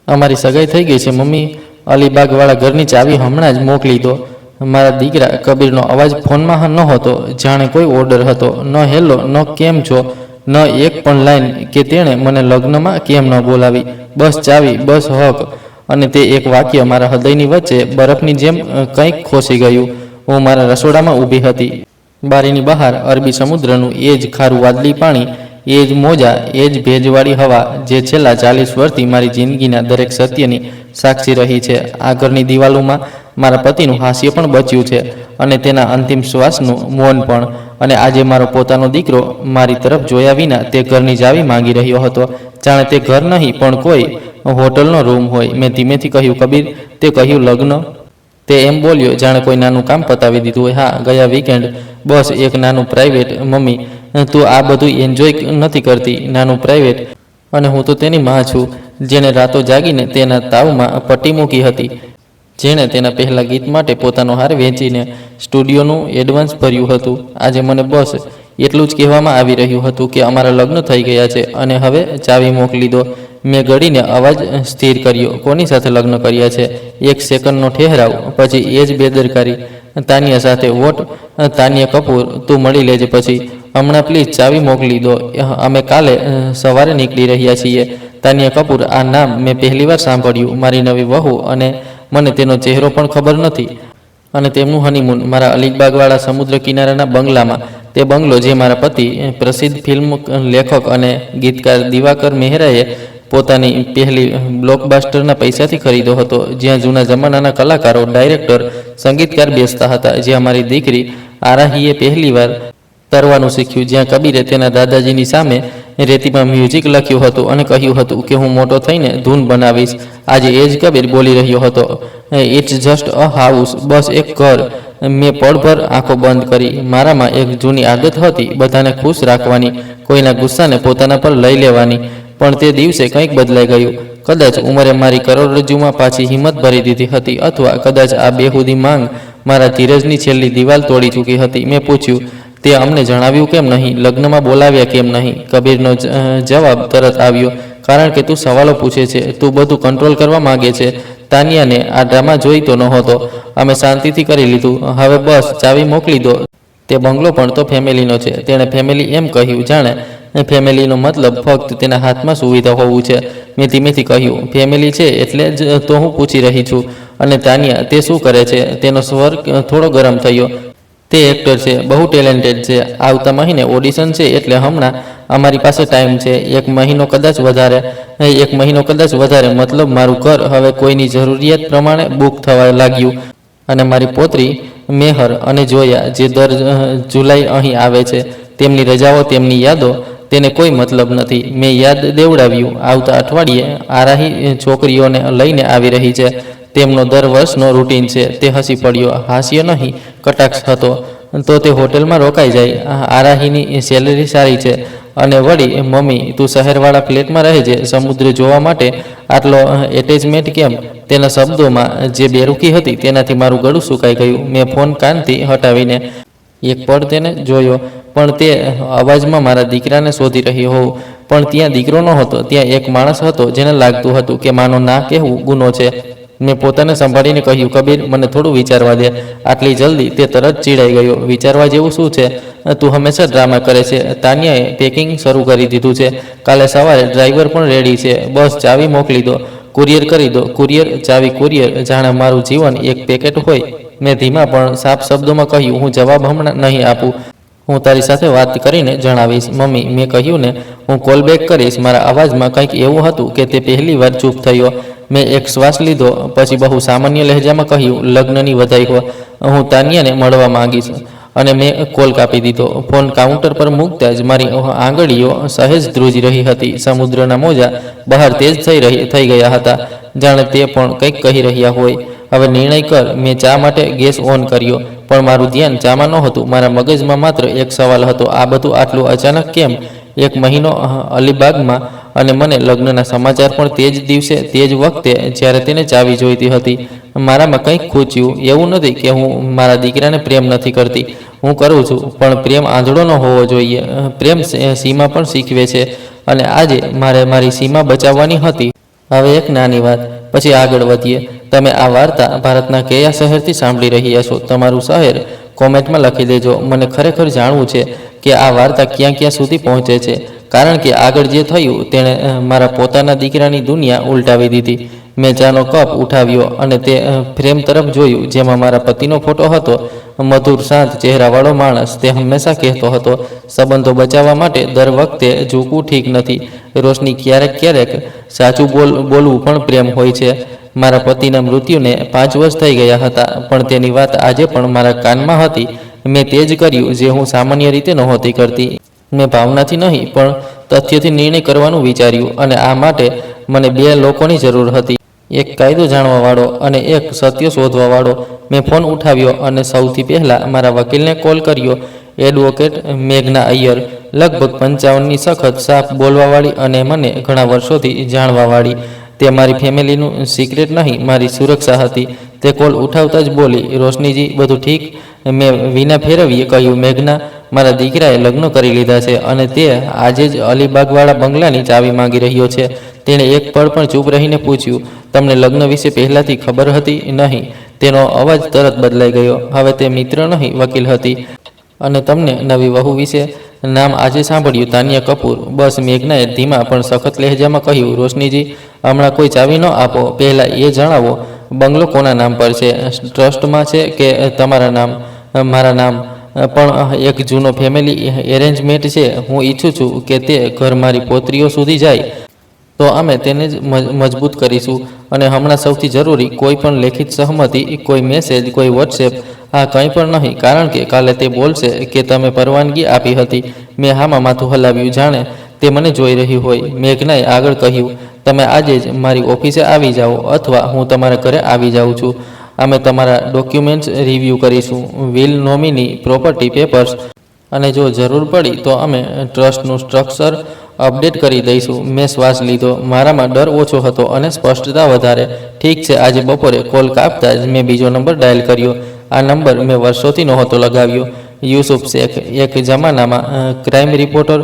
અમારી સગાઈ થઈ ગઈ છે મમ્મી, અલીબાગવાળા ઘરની ચાવી હમણાં જ મોકલી દો। મારા દીકરા કબીરનો અવાજ ફોનમાં નહોતો, જાણે કોઈ ઓર્ડર હતો। ન હેલો, ન કેમ છો, ન એક પણ લાઈન કે તેણે મને લગ્નમાં કેમ ન બોલાવી। બસ ચાવી, બસ હક। અને તે એક વાક્ય મારા હૃદયની વચ્ચે બરફની જેમ કંઈક ખોસી ગયું। હું મારા રસોડામાં ઊભી હતી। બારીની બહાર અરબી સમુદ્રનું એ જ ખારું વાદળી પાણી, એ જ મોજા, એ જ ભેજવાળી હવા જે છેલ્લા 40 વર્ષથી મારી જિંદગીના દરેક સત્યની સાક્ષી રહી છે। આ ઘરની દિવાલોમાં મારા પતિનું હાસ્ય પણ બચ્યું છે, અને તેના અંતિમ શ્વાસનું મૌન પણ। અને આજે મારો પોતાનો દીકરો મારી તરફ જોયા વિના તે ઘરની ચાવી માંગી રહ્યો હતો, જાણે તે ઘર નહીં પણ કોઈ હોટલનો રૂમ હોય। મેં ધીમેથી કહ્યું, કબીર, તે કહ્યું લગ્ન? તે એમ બોલ્યો જાણે કોઈ નાનું કામ પતાવી દીધું હોય। હા, ગયા વીકેન્ડ, બસ એક નાનું પ્રાઇવેટ। મમ્મી, તું આ બધું એન્જોય નથી કરતી? નાનું પ્રાઇવેટ? અને હું તો તેની માં છું, જેણે રાતો જાગીને તેના તાવમાં પટ્ટી મૂકી હતી, જેણે તેના પહેલા ગીત માટે પોતાનો હાર વેચીને સ્ટુડિયોનું એડવાન્સ ભર્યું હતું। આજે મને બસ એટલું જ કહેવામાં આવી રહ્યું હતું કે અમારા લગ્ન થઈ ગયા છે અને હવે ચાવી મોકલી દો। મેં ગળીને અવાજ સ્થિર કર્યો, કોની સાથે લગ્ન કર્યા છે? એક સેકન્ડનો ઠહેરાવ, પછી એ જ બેદરકારી, તાનિયા સાથે। વોટ? તાનિયા કપૂર, તું મળી લેજે પછી, હમણાં પ્લીઝ ચાવી મોકલી દો। અમે કાલે સવારે નીકળી રહ્યા છીએ। તાનિયા કપૂર, આ નામ મેં પહેલીવાર સાંભળ્યું। મારી નવી વહુ, અને મને તેનો ચહેરો પણ ખબર નથી। અને તેમનું હનીમૂન મારા અલીબાગવાળા સમુદ્ર કિનારાના બંગલામાં। તે બંગલો જે મારા પતિ, પ્રસિદ્ધ ફિલ્મ લેખક અને ગીતકાર દિવાકર મહેરાએ પોતાની પહેલી બ્લોકબસ્ટરના પૈસાથી ખરીદ્યો હતો, જ્યાં જૂના જમાનાના કલાકારો, ડાયરેક્ટર, સંગીતકાર બેસતા હતા, જ્યાં મારી દીકરી આરાહીએ પહેલીવાર તરવાનું શીખ્યું, જ્યાં કબીરે તેના દાદાજીની સામે રેતીમાં મ્યુઝિક લખ્યું હતું અને કહ્યું હતું કે હું મોટો થઈને ધૂન બનાવીશ। આજે એ જ કબીર બોલી રહ્યો હતો, ઇટ્સ જસ્ટ અ હાઉસ, બસ એક ઘર। મેં પળભર આંખો બંધ કરી। મારામાં એક જૂની આદત હતી, બધાને ખુશ રાખવાની, કોઈના ગુસ્સાને પોતાના પર લઈ લેવાની। પણ તે દિવસે કંઈક બદલાઈ ગયું। કદાચ ઉંમરે મારી કરોડરજ્જુમાં પાછી હિંમત ભરી દીધી હતી, અથવા કદાચ આ બેહુદી માંગ મારા ધીરજની છેલ્લી દિવાલ તોડી ચૂકી હતી। મેં પૂછ્યું, તે અમને જણાવ્યું કેમ નહીં? લગ્નમાં બોલાવ્યા કેમ નહીં? કબીરનો જવાબ તરત આવ્યો, કારણ કે તું સવાલો પૂછે છે, તું બધું કંટ્રોલ કરવા માંગે છે। તાનિયાને આ ડ્રામા જોઈતો નહોતો। અમે શાંતિથી કરી લીધું, હવે બસ ચાવી મોકલી દો। તે બંગલો પણ તો ફેમિલીનો છે, તેણે ફેમિલી એમ કહ્યું, જાણે ફેમિલીનો મતલબ ફક્ત તેના હાથમાં સુવિધા હોવું છે। મેં ધીમેથી કહ્યું, ફેમિલી છે એટલે જ તો હું પૂછી રહી છું। અને તાનિયા, તે શું કરે છે? તેનો સ્વર થોડો ગરમ થયો। તે એક્ટર છે, બહુ ટેલેન્ટેડ છે। આવતા મહિને ઓડિશન છે, એટલે હમણાં અમારી પાસે ટાઈમ છે। એક મહિનો કદાચ વધારે, મતલબ મારું ઘર હવે કોઈની જરૂરિયાત પ્રમાણે બુક થવા લાગ્યું। અને મારી પૌત્રી મેહર અને જોયા, જે દર જુલાઈ અહીં આવે છે, તેમની રજાઓ, તેમની યાદો, તેને કોઈ મતલબ નથી। મેં યાદ દેવડાવ્યું, આવતા અઠવાડિયે આરાહી છોકરીઓને લઈને આવી રહી છે, તેમનો દર વર્ષનો રૂટીન છે। તે હસી પડ્યો, હાસ્ય નહીં, કટાક્ષ હતો। તો તે હોટેલમાં રોકાઈ જાય, આરાહીની સેલરી સારી છે। અને વળી, મમ્મી, તું શહેરવાળા ફ્લેટમાં રહેજે, સમુદ્ર જોવા માટે આટલો એટેચમેન્ટ કેમ? તેના શબ્દોમાં જે બેરૂખી હતી તેનાથી મારું ગળું સુકાઈ ગયું। મેં ફોન કાનથી હટાવીને એક પળ તેને જોયો, પણ તે અવાજમાં મારા દીકરાને શોધી રહ્યો હોઉં। પણ ત્યાં દીકરો નહોતો, ત્યાં એક માણસ હતો જેને લાગતું હતું કે માનો ના કહેવું ગુનો છે। મેં પોતાને સંભાળીને કહ્યું, કબીર, મને થોડું વિચારવા દે। આટલી જલ્દી? તે તરત ચીડાઈ ગયો, વિચારવા જેવું શું છે? તું હંમેશા ડ્રામા કરે છે। તાનિયાએ પેકિંગ શરૂ કરી દીધું છે, કાલે સવારે ડ્રાઈવર પણ રેડી છે, બસ ચાવી મોકલી દો, કુરિયર કરી દો। કુરિયર? ચાવી કુરિયર? જાણે મારું જીવન એક પેકેટ હોય। મેં ધીમા પણ સાફ શબ્દોમાં કહ્યું, હું જવાબ હમણાં નહીં આપું, હું તારી સાથે વાત કરીને જણાવીશ। મમ્મી, મેં કહ્યું ને, હું કોલ બેક કરીશ। મારા અવાજમાં કંઈક એવું હતું કે તે પહેલી વાર ચૂપ થયો। મેં એક શ્વાસ લીધો, પછી બહુ સામાન્ય લહેજામાં કહ્યું, લગ્નની વધાઈ હો, હું તાનિયાને મળવા માંગીશ। અને મેં કોલ કાપી દીધો। ફોન કાઉન્ટર પર મૂકતા જ મારી આંગળીઓ સહેજ ધ્રુજી રહી હતી। સમુદ્રના મોજા બહાર તેજ થઈ ગયા હતા, જાણે તે પણ કંઈક કહી રહ્યા હોય। હવે નિર્ણય કર। મેં ચા માટે ગેસ ઓન કર્યો, પણ મારું ધ્યાન ચામાં નહોતું। મારા મગજમાં માત્ર એક સવાલ હતો, આ બધું આટલું અચાનક કેમ? એક મહિનો અલીબાગમાં, અને મને લગ્નના સમાચાર પણ તે જ દિવસે, તે જ વખતે જ્યારે તેને ચાવી જોઈતી હતી। મારામાં કંઈક ખૂચ્યું। એવું નથી કે હું મારા દીકરાને પ્રેમ નથી કરતી, હું કરું છું, પણ પ્રેમ આંધળો ન હોવો જોઈએ। પ્રેમ સીમા પણ શીખવે છે, અને આજે મારે મારી સીમા બચાવવાની હતી। હવે એક નાની વાત, પછી આગળ વધીએ. તમે આ વાર્તા ભારતના કયા શહેરથી સાંભળી રહ્યા છો? તમારું શહેર કોમેન્ટમાં લખી દેજો. મને ખરેખર જાણવું છે કે આ વાર્તા ક્યાં ક્યાં સુધી પહોંચે છે, કારણ કે આગળ જે થયું તેણે મારા પોતાના દીકરાની દુનિયા ઉલટાવી દીધી. મેં ચાનો કપ ઉઠાવ્યો અને તે ફ્રેમ તરફ જોયું જેમાં મારા પતિનો ફોટો હતો. મધુર શાંત ચહેરાવાળો માણસ. તે હંમેશા કહેતો હતો, સંબંધો બચાવવા માટે દર વખતે ઝૂકવું ઠીક નથી. રોશની, ક્યારેક ક્યારેક સાચું બોલવું પણ પ્રેમ હોય છે. મારા પતિના મૃત્યુને 5 વર્ષ થઈ ગયા હતા, પણ તેની વાત આજે પણ મારા કાનમાં હતી. મેં તે જ કર્યું જે હું સામાન્ય રીતે નહોતી કરતી. મેં ભાવનાથી નહીં પણ તથ્યથી નિર્ણય કરવાનું વિચાર્યું, અને આ માટે મને 2 લોકોની જરૂર હતી, એક કાયદો જાણવાવાળો અને એક સત્ય શોધવાવાળો. મેં ફોન ઉઠાવ્યો અને સૌથી પહેલાં મારા વકીલને કોલ કર્યો, એડવોકેટ મેઘના અય્યર. લગભગ 55ની સખત સાફ બોલવાવાળી અને મને ઘણા વર્ષોથી જાણવાવાળી. તે મારી ફેમિલીનું સિક્રેટ નહીં, મારી સુરક્ષા હતી. તે કોલ ઉઠાવતા જ બોલી, રોશનીજી, બધું ઠીક? મેં વિના ફેરવીએ કહ્યું, મેઘના, મારા દીકરાએ લગ્ન કરી લીધા છે અને તે આજે જ અલીબાગવાળા બંગલાની ચાવી માંગી રહ્યો છે. તેણે એક પળ પણ ચૂપ રહીને પૂછ્યું, તમને લગ્ન વિશે પહેલાંથી ખબર હતી? નહીં. તેનો અવાજ તરત બદલાઈ ગયો. હવે તે મિત્ર નહીં, વકીલ હતી. અને તમને નવી વહુ વિશે નામ આજે સાંભળ્યું, તાનિયા કપૂર. બસ, મેઘનાએ ધીમા પણ સખત લહેજામાં કહ્યું, રોશનીજી, હમણાં કોઈ ચાવી ન આપો. પહેલાં એ જણાવો, બંગલો કોના નામ પર છે? ટ્રસ્ટમાં છે કે તમારા નામ? મારા નામ, પણ એક જૂનો ફેમિલી એરેન્જમેન્ટ છે. હું ઈચ્છું છું કે તે ઘર મારી પોત્રીઓ સુધી જાય, તો અમે તેને જ મજબૂત કરીશું. અને હમણાં સૌથી જરૂરી, કોઈ પણ લેખિત સહમતિ, કોઈ મેસેજ, કોઈ વોટ્સએપ, આ કંઈ પણ નહીં, કારણ કે કાલે તે બોલશે કે તમે પરવાનગી આપી હતી. મેં હામાં માથું હલાવ્યું, જાણે તે મને જોઈ રહ્યું હોય. મેઘનાએ આગળ કહ્યું, તમે આજે જ મારી ઓફિસે આવી જાઓ અથવા હું તમારા ઘરે આવી જાઉં છું. અમે તમારા ડોક્યુમેન્ટ્સ રિવ્યૂ કરીશું, વિલ, નોમિની, પ્રોપર્ટી પેપર્સ, અને જો જરૂર પડી તો અમે ટ્રસ્ટનું સ્ટ્રક્ચર અપડેટ કરી દઈશું. મેં શ્વાસ લીધો. મારામાં ડર ઓછો હતો અને સ્પષ્ટતા વધારે. ઠીક છે. આજે બપોરે કોલ કાપતા જ મેં બીજો નંબર ડાયલ કર્યો. આ નંબર મેં વર્ષોથી નહોતો લગાવ્યો. યુસુફ શેખ, એક જમાનામાં ક્રાઇમ રિપોર્ટર,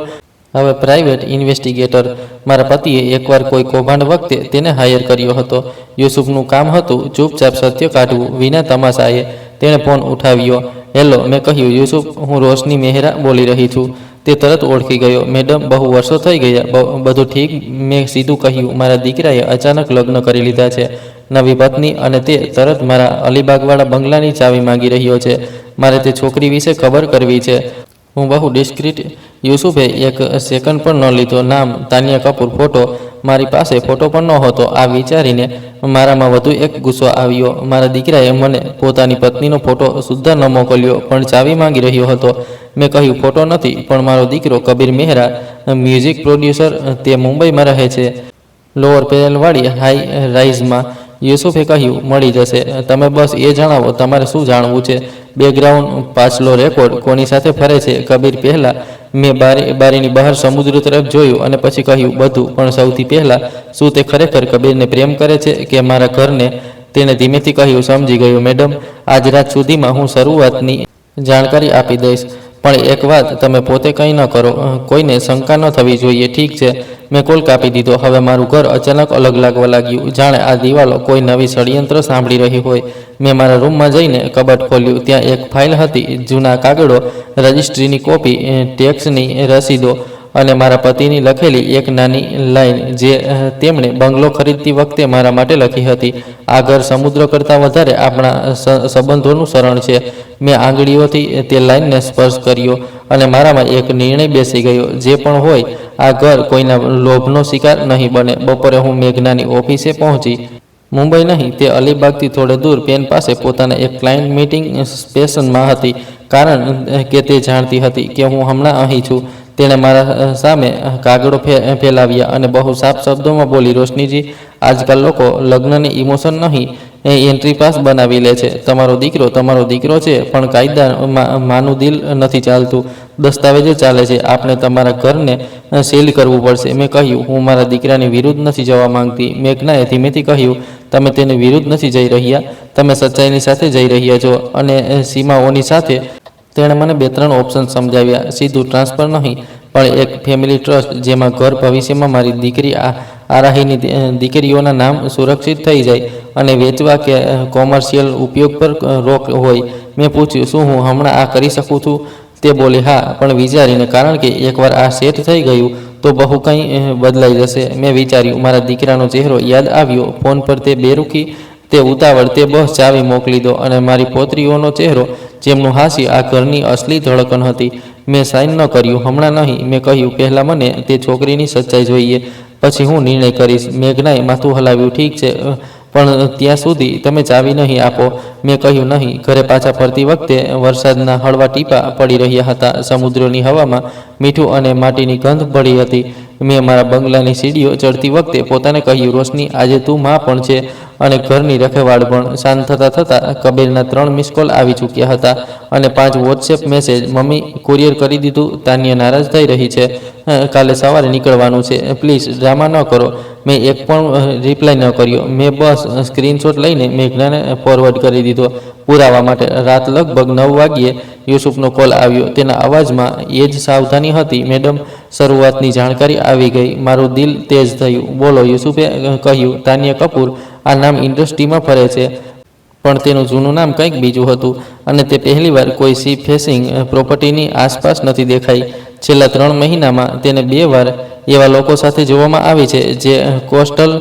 હવે પ્રાઇવેટ ઇન્વેસ્ટિગેટર. મારા પતિએ એકવાર કોઈ કૌભાંડ વખતે તેને હાયર કર્યો હતો. યુસુફનું કામ હતું ચૂપચાપ સત્ય કાઢવું, વિના તમાશાએ. તેણે ફોન ઉઠાવ્યો. હેલો, મેં કહ્યું, યુસુફ, હું રોશની મહેરા બોલી રહી છું. તે તરત ઓળખી ગયો. મેડમ, બહુ વર્ષો થઈ ગયા, બધું ઠીક? મેં સીધું કહ્યું, મારા દીકરાએ અચાનક લગ્ન કરી લીધા છે, નવી પત્ની, અને તે તરત મારા અલીબાગવાળા બંગલાની ચાવી માંગી રહ્યો છે. મારે તે છોકરી વિશે ખબર કરવી છે. હું બહુ ડિસ્ક્રીટ. યુસુફે એક સેકન્ડ પણ ન લીધો. નામ તાનિયા કપૂર, ફોટો મારી પાસે ફોટો પણ નહોતો. આ વિચારીને મારામાં વધુ એક ગુસ્સો આવ્યો. મારા દીકરાએ મને પોતાની પત્નીનો ફોટો સુદ્ધા ન મોકલ્યો, પણ ચાવી માંગી રહ્યો હતો. મેં કહ્યું, ફોટો નથી, પણ મારો દીકરો કબીર મહેરા, મ્યુઝિક પ્રોડ્યુસર, તે મુંબઈમાં રહે છે, લોઅર પેનલવાળી હાઈ રાઇઝમાં. યુસુફે કહ્યું, મળી જશે. તમે બસ એ જણાવો, તમારે શું જાણવું છે? બેકગ્રાઉન્ડ, પાછલો રેકોર્ડ, કોની સાથે ફરે છે? કબીર. પહેલાં મેં બારીની બહાર સમુદ્ર તરફ જોયું અને પછી કહ્યું, બધું. પણ સૌથી પહેલાં, શું તે ખરેખર કબીરને પ્રેમ કરે છે કે મારા ઘરને? તેણે ધીમેથી કહ્યું, સમજી ગયો મેડમ, આજ રાત સુધીમાં હું શરૂઆતની જાણકારી આપી દઈશ. પણ એક વાત, તમે પોતે કંઈ ન કરો, કોઈને શંકા ન થવી જોઈએ, ઠીક છે? મેં કોલ કાપી દીધો. હવે મારું ઘર અચાનક અલગ લાગવા લાગ્યું, જાણે આ દિવાલો કોઈ નવી ષડયંત્ર સાંભળી રહી હોય. મેં મારા રૂમમાં જઈને કબાટ ખોલ્યું. ત્યાં એક ફાઇલ હતી, જૂના કાગળો, રજિસ્ટ્રીની કોપી, ટેક્સની રસીદો, અને મારા પતિની લખેલી એક નાની લાઈન જે તેમણે બંગલો ખરીદતી વખતે મારા માટે લખી હતી. આ ઘર સમુદ્ર કરતાં વધારે આપણા સંબંધોનું શરણ છે. મેં આંગળીઓથી તે લાઈનને સ્પર્શ કર્યો અને મારામાં એક નિર્ણય બેસી ગયો, જે પણ હોય, આ ઘર કોઈના લોભનો શિકાર નહીં બને. બપોરે હું મેઘનાની ઓફિસે પહોંચી. મુંબઈ નહીં, તે અલીબાગથી થોડે દૂર પેન પાસે પોતાના એક ક્લાયન્ટ મીટિંગ સ્ટેશનમાં હતી, કારણ કે તે જાણતી હતી કે હું હમણાં અહીં છું. તેણે મારા સામે કાગળો ફેલાવ્યા અને બહુ સાફ શબ્દોમાં બોલી, રોશનીજી, આજકાલ લોકો લગ્નને ઇમોશન નહીં, એન્ટ્રી પાસ બનાવી લે છે. તમારો દીકરો છે, પણ કાયદા માનું દિલ નથી ચાલતું, દસ્તાવેજો ચાલે છે. આપણે તમારા ઘરને સીલ કરવું પડશે. મેં કહ્યું, હું મારા દીકરાની વિરુદ્ધ નથી જવા માંગતી. મેઘનાએ ધીમેથી કહ્યું, તમે તેની વિરુદ્ધ નથી જઈ રહ્યા, તમે સચ્ચાઈની સાથે જઈ રહ્યા છો, અને સીમાઓની સાથે. તેણે મને 2-3 ઓપ્શન સમજાવ્યા. સીધું ટ્રાન્સફર નહીં, પણ એક ફેમિલી ટ્રસ્ટ, જેમાં ઘર ભવિષ્યમાં મારી દીકરી આરાહીની દીકરીઓના નામ સુરક્ષિત થઈ જાય અને વેચવા કે કોમર્શિયલ ઉપયોગ પર રોક હોય. મેં પૂછ્યું, શું હું હમણાં આ કરી શકું છું? તે બોલી, હા, પણ વિચારીને, કારણ કે એકવાર આ સેટ થઈ ગયું તો બહુ કંઈ બદલાઈ જશે. મેં વિચાર્યું. મારા દીકરાનો ચહેરો યાદ આવ્યો. ફોન પર તે બેરૂખી, તે ઉતાવળ, તે બસ ચાવી મોકલી દો. અને મારી પૌત્રીઓનો ચહેરો, જેમનું હાસ્ય આ ઘરની અસલી ધડકન હતી. મેં સાઇન ન કર્યું. હમણાં નહીં. મેં કહ્યું, પહેલાં મને તે છોકરીની સચ્ચાઈ જોઈએ, પછી હું નિર્ણય કરીશ. મેઘનાએ માથું હલાવ્યું. ઠીક છે, પણ ત્યાં સુધી તમે ચાવી નહીં આપો? મેં કહ્યું, નહીં. ઘરે પાછા ફરતી વખતે વરસાદના હળવા ટીપાં પડી રહ્યા હતા. સમુદ્રની હવામાં મીઠું અને માટીની ગંધ ભળી હતી. મેં મારા બંગલાની સીડીઓ ચડતી વખતે પોતાને કહ્યું, રોશની, આજે તું માં પણ છે અને ઘરની રખેવાળ પણ. શાંત થતાં થતાં કબીરના 3 મિસ કોલ આવી ચૂક્યા હતા અને 5 વોટ્સએપ મેસેજ. મમ્મી, કુરિયર કરી દીધું. તાન્યા નારાજ થઈ રહી છે. કાલે સવારે નીકળવાનું છે. પ્લીઝ ડ્રામા ન કરો. મેં એક પણ રિપ્લાય ન કર્યો. મેં બસ સ્ક્રીનશોટ લઈને મેઘનાને ફોરવર્ડ કરી દીધો પુરાવા માટે. રાત લગભગ 9 વાગ્યે યુસુફનો કોલ આવ્યો. તેના અવાજમાં એ જ સાવધાની હતી. મેડમ, શરૂઆતની જાણકારી આવી ગઈ. મારું દિલ તેજ થયું. બોલો, યુસુફે કહ્યું. તાન્યા કપૂર આ નામ ઇન્ડસ્ટ્રીમાં ફરે છે, પણ તેનું જૂનું નામ કંઈક બીજું હતું અને તે પહેલીવાર કોઈ સી ફેસિંગ પ્રોપર્ટીની આસપાસ નથી દેખાઈ. છેલ્લા 3 મહિનામાં તેને 2 વાર એવા લોકો સાથે જોવામાં આવી છે જે કોસ્ટલ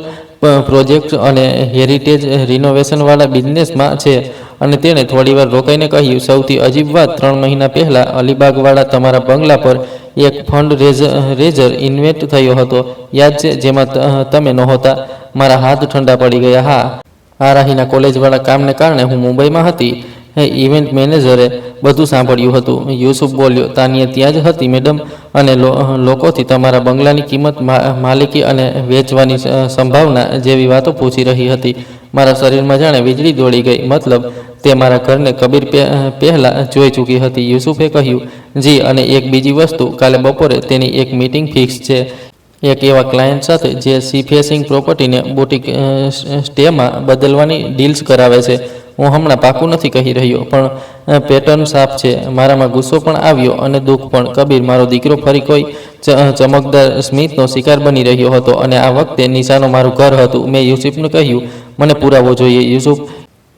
પ્રોજેક્ટ અને હેરિટેજ રિનોવેશનવાળા બિઝનેસમાં છે. અને તેણે થોડીવાર રોકાઈને કહ્યું, સૌથી અજીબ વાત, 3 મહિના પહેલાં અલીબાગવાળા તમારા બંગલા પર એક ફંડ રેઝર ઇન્વેન્ટ થયો હતો, યાદ છે? જેમાં તમે નહોતા. મારા હાથ ઠંડા પડી ગયા. હા, આરાહીના કોલેજવાળા કામને કારણે હું મુંબઈમાં હતી. ઇવેન્ટ મેનેજરે બધું સાંભળ્યું હતું. યુસુફ બોલ્યો. તાન્યા ત્યાં જ હતી મેડમ, અને લોકોથી તમારા બંગલાની કિંમત, માલિકી અને વેચવાની સંભાવના જેવી વાતો પૂછી રહી હતી. મારા શરીરમાં જાણે વીજળી દોડી ગઈ. મતલબ, તે મારા ઘરને કબીર પહેલાં જોઈ ચૂકી હતી. યુસુફે કહ્યું, જી, અને એક બીજી વસ્તુ, કાલે બપોરે તેની એક મીટિંગ ફિક્સ છે એક એવા ક્લાયન્ટ સાથે જે સી ફેસિંગ પ્રોપર્ટીને બુટિક સ્ટેમાં બદલવાની ડીલ્સ કરાવે છે. હું હમણાં પાકું નથી કહી રહ્યો, પણ પેટર્ન સાફ છે. મારામાં ગુસ્સો પણ આવ્યો અને દુઃખ પણ. કબીર, મારો દીકરો ફરી કોઈ ચમકદાર સ્મિતનો શિકાર બની રહ્યો હતો અને આ વખતે નિશાનો મારું ઘર હતું. મેં યુસુફને કહ્યું, મને પુરાવો જોઈએ. યુસુફ,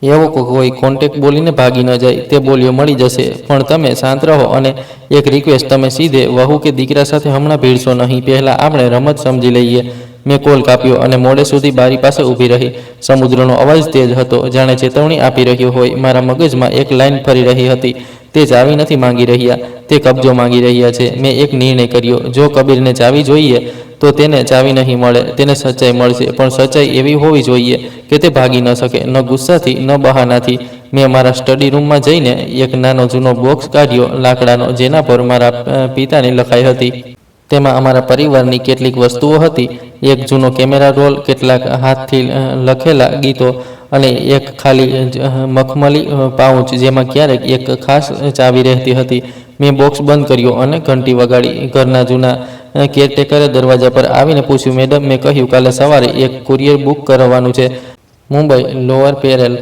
એવો કોઈ કોન્ટેક્ટ બોલીને ભાગી ન જાય. તે બોલ્યો, મળી જશે, પણ તમે શાંત રહો. અને એક રિક્વેસ્ટ, તમે સીધે વહુ કે દીકરા સાથે હમણાં ભીડશો નહીં. પહેલાં આપણે રમત સમજી લઈએ. મેં કોલ કાપ્યો અને મોડે સુધી બારી પાસે ઊભી રહી. સમુદ્રનો અવાજ તેજ હતો, જાણે ચેતવણી આપી રહ્યો હોય. મારા મગજમાં એક લાઈન ફરી રહી હતી, તે ચાવી નથી માંગી રહ્યા, તે કબજો માંગી રહ્યા છે. મેં એક નિર્ણય કર્યો, જો કબીરને ચાવી જોઈએ તો તેને ચાવી નહીં મળે, તેને સચ્ચાઈ મળશે. પણ સચ્ચાઈ એવી હોવી જોઈએ કે તે ભાગી ન શકે, ન ગુસ્સાથી, ન બહાનાથી. મેં મારા સ્ટડી રૂમમાં જઈને એક નાનો જૂનો બોક્સ કાઢ્યો, લાકડાનો, જેના પર મારા પિતાની લખાઈ હતી. તેમાં અમારા પરિવારની કેટલીક વસ્તુઓ હતી. એક જૂનો કેમેરા રોલ, કેટલાક હાથથી લખેલા ગીતો અને એક ખાલી મખમલી પાઉચ જેમાં ક્યારેક એક ખાસ ચાવી રહેતી હતી. મેં બોક્સ બંધ કર્યો અને ઘંટી વગાડી. ઘરના જૂના કેરટેકરે દરવાજા પર આવીને પૂછ્યું, મેડમ? મેં કહ્યું, કાલે સવારે એક કુરિયર બુક કરવાનું છે, મુંબઈ, લોઅર પેરેલ,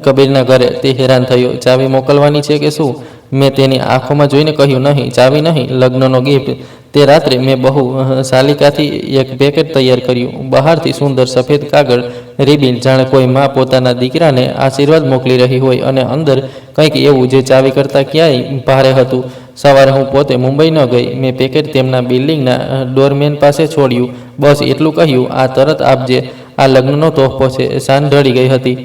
કબીરના ઘરે. તે હેરાન થયો. ચાવી મોકલવાની છે કે શું? મેં તેની આંખોમાં જોઈને કહ્યું, નહીં, ચાવી નહીં, લગ્નનો ગિફ્ટ. તે રાત્રે મેં બહુ સાલિકાથી એક પેકેટ તૈયાર કર્યું. બહારથી સુંદર સફેદ કાગળ, રિબિન, જાણે કોઈ માં પોતાના દીકરાને આશીર્વાદ મોકલી રહી હોય, અને અંદર કંઈક એવું જે ચાવી કરતાં ક્યાંય ભારે હતું. સવારે હું પોતે મુંબઈ ન ગઈ. મેં પેકેટ તેમના બિલ્ડિંગના ડોરમેન પાસે છોડ્યું. બસ એટલું કહ્યું, આ તરત આપજે, આ લગ્નનો તોહફો છે. સાંજ ઢળી ગઈ હતી.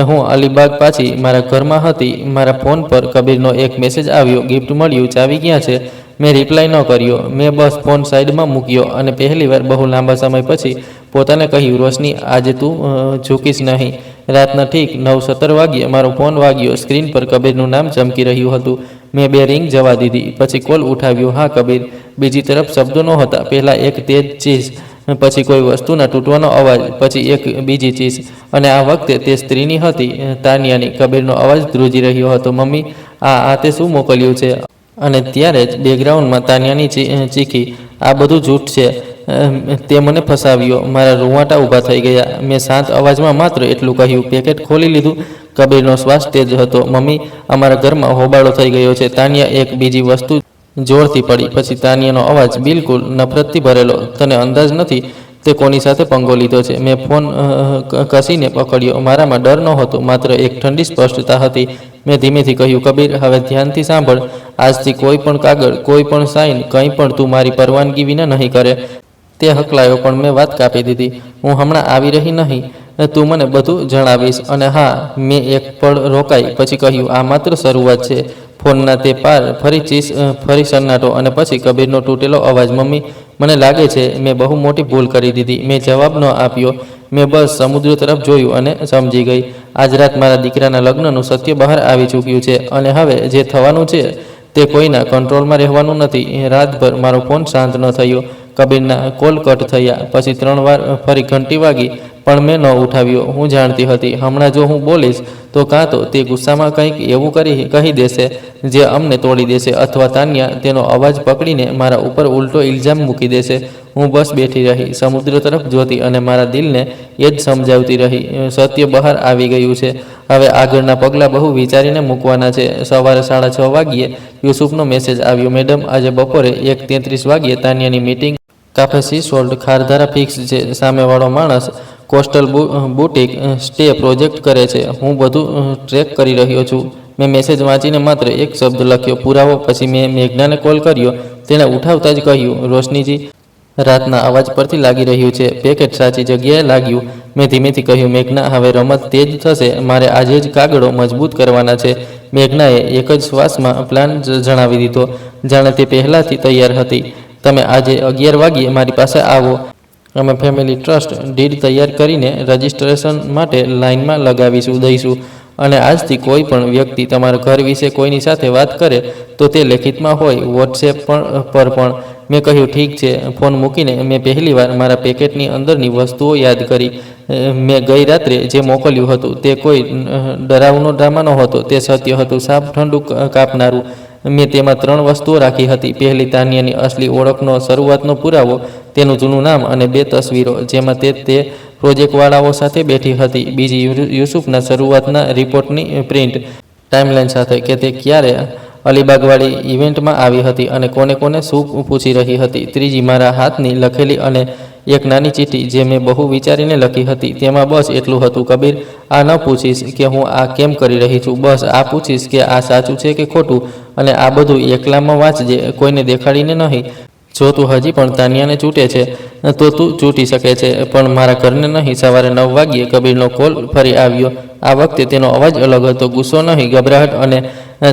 હું અલીબાગ પાછી મારા ઘરમાં હતી. મારા ફોન પર કબીરનો એક મેસેજ આવ્યો, ગિફ્ટ મળ્યું, ચાવી ક્યાં છે? મેં રિપ્લાય ન કર્યો. મેં બસ ફોન સાઈડમાં મૂક્યો અને પહેલીવાર બહુ લાંબા સમય પછી પોતાને કહ્યું, રોશની, આજે તું ઝૂકીશ નહીં. રાતના ઠીક 9:17 વાગ્યે મારો ફોન વાગ્યો. સ્ક્રીન પર કબીરનું નામ ચમકી રહ્યું હતું. મેં 2 રિંગ જવા દીધી, પછી કોલ ઉઠાવ્યો. હા, કબીર. બીજી તરફ શબ્દો નહોતા. પહેલાં એક તેજ ચીસ, પછી કોઈ વસ્તુના તૂટવાનો અવાજ, પછી એક બીજી ચીસ, અને આ વખતે તે સ્ત્રીની હતી, તાન્યાની. કબીરનો અવાજ ધ્રુજી રહ્યો હતો, મમ્મી, આ તે શું મોકલ્યું છે? અને ત્યારે જ બેકગ્રાઉન્ડમાં તાન્યાની ચીખી, આ બધું જૂઠ છે, તે મને ફસાવ્યો. મારા રૂવાટા ઊભા થઈ ગયા. મેં શાંત અવાજમાં માત્ર એટલું કહ્યું, પેકેટ ખોલી લીધું? કબીરનો શ્વાસ તેજ હતો, મમ્મી, અમારા ઘરમાં હોબાળો થઈ ગયો છે. તાન્યા એક બીજી વસ્તુ જોરથી પડી. પછી તાન્યાનો અવાજ બિલકુલ નફરતથી ભરેલો, તને અંદાજ નથી તે કોની સાથે પંગો લીધો છે? મેં ફોન કસીને પકડ્યો. મારામાં ડર નહોતો, માત્ર એક ઠંડી સ્પષ્ટતા હતી. મેં ધીમેથી કહ્યું, કબીર, હવે ધ્યાનથી સાંભળ. આજથી કોઈ પણ કાગળ, કોઈ પણ સાઇન, કંઈ પણ તું મારી પરવાનગી વિના નહીં કરે. તે હકલાયો, પણ મેં વાત કાપી દીધી. હું હમણાં આવી રહી નહીં. તું મને બધું જણાવીશ. અને હા, મેં એક પળ રોકાઈ, પછી કહ્યું, આ માત્ર શરૂઆત છે. ફોનના તે પાર ફરી સન્નાટો અને પછી કબીરનો તૂટેલો અવાજ. મમ્મી, મને લાગે છે મેં બહુ મોટી ભૂલ કરી દીધી. મેં જવાબ ન આપ્યો. મેં બસ સમુદ્ર તરફ જોયું અને સમજી ગઈ. આજ રાત મારા દીકરાના લગ્નનું સત્ય બહાર આવી ચૂક્યું છે અને હવે જે થવાનું છે તે કોઈના કંટ્રોલમાં રહેવાનું નથી. રાતભર મારો ફોન શાંત ન થયો. કબીરના કોલ કટ થયા, પછી 3 વાર ફરી ઘંટી વાગી, પણ મેં ન ઉઠાવ્યો. હું જાણતી હતી, હમણાં જો હું બોલીશ તો કાં તો તે ગુસ્સામાં કંઈક એવું કહી દેશે જે અમને તોડી દેશે, અથવા તાન્યા તેનો અવાજ પકડીને મારા ઉપર ઉલટો ઇલ્ઝામ મૂકી દેશે. હું બસ બેઠી રહી, સમુદ્ર તરફ જોતી અને મારા દિલને એ જ સમજાવતી રહી. સત્ય બહાર આવી ગયું છે. હવે આગળના પગલાં બહુ વિચારીને મૂકવાના છે. સવારે 6:30 વાગ્યે યુસુફનો મેસેજ આવ્યો, મેડમ, આજે બપોરે 1:33 વાગ્યે તાન્યાની મીટિંગ કાફે સી સોલ્ટ ખારધારા ફિક્સ છે. સામેવાળો માણસ કોસ્ટલ બુટીક સ્ટે પ્રોજેક્ટ કરે છે. હું બધું ટ્રેક કરી રહ્યો છું. મેં મેસેજ વાંચીને માત્ર એક શબ્દ લખ્યો, પુરાવો. પછી મેં મેઘનાને કોલ કર્યો. તેણે ઉઠાવતા જ કહ્યું, રોશનીજી, રાતના અવાજ પરથી લાગી રહ્યું છે. પેકેટ સાચી જગ્યાએ લાગ્યું. મેં ધીમેથી કહ્યું, મેઘના, હવે રમત તેજ થશે. મારે આજે જ કાગળો મજબૂત કરવાના છે. મેઘનાએ એક જ શ્વાસમાં પ્લાન જણાવી દીધો, જાણે તે પહેલાંથી તૈયાર હતી. તમે આજે 11 વાગ્યે મારી પાસે આવો. અમે ફેમિલી ટ્રસ્ટ ડીડ તૈયાર કરીને રજિસ્ટ્રેશન માટે લાઇનમાં લગાવીશું દઈશું. અને આજથી કોઈ પણ વ્યક્તિ તમારા ઘર વિશે કોઈની સાથે વાત કરે તો તે લેખિતમાં હોય, વોટ્સએપ પર પણ. મેં કહ્યું, ઠીક છે. ફોન મૂકીને મેં પહેલીવાર મારા પેકેટની અંદરની વસ્તુઓ યાદ કરી. મેં ગઈ રાત્રે જે મોકલ્યું હતું તે કોઈ ડરાવનો ડ્રામા નહોતો. તે સત્ય હતું, સાફ ઠંડુ કાપનારું. મેં તેમાં 3 વસ્તુઓ રાખી હતી. પહેલી, તાન્યાની અસલી ઓળખનો શરૂઆતનો પુરાવો, તેનું જૂનું નામ અને 2 તસવીરો જેમાં તે પ્રોજેક્ટવાળાઓ સાથે બેઠી હતી. બીજી, યુસુફના શરૂઆતના રિપોર્ટની પ્રિન્ટ ટાઈમલાઈન સાથે, કે તે ક્યારે અલીબાગવાળી ઇવેન્ટમાં આવી હતી અને કોને શું પૂછી રહી હતી. ત્રીજી, મારા હાથની લખેલી અને એક નાની ચિઠ્ઠી જે મેં બહુ વિચારીને લખી હતી. તેમાં બસ એટલું હતું, કબીર, આ ન પૂછીશ કે હું આ કેમ કરી રહી છું. બસ આ પૂછીશ કે આ સાચું છે કે ખોટું. અને આ બધું એકલામાં વાંચજે, કોઈને દેખાડીને નહીં. જો તું હજી પણ તાન્યાને ચૂંટે છે તો તું ચૂંટી શકે છે, પણ મારા ઘરને નહીં. સવારે 9 વાગ્યે કબીરનો કોલ ફરી આવ્યો. આ વખતે તેનો અવાજ અલગ હતો. ગુસ્સો નહીં, ગભરાહટ, અને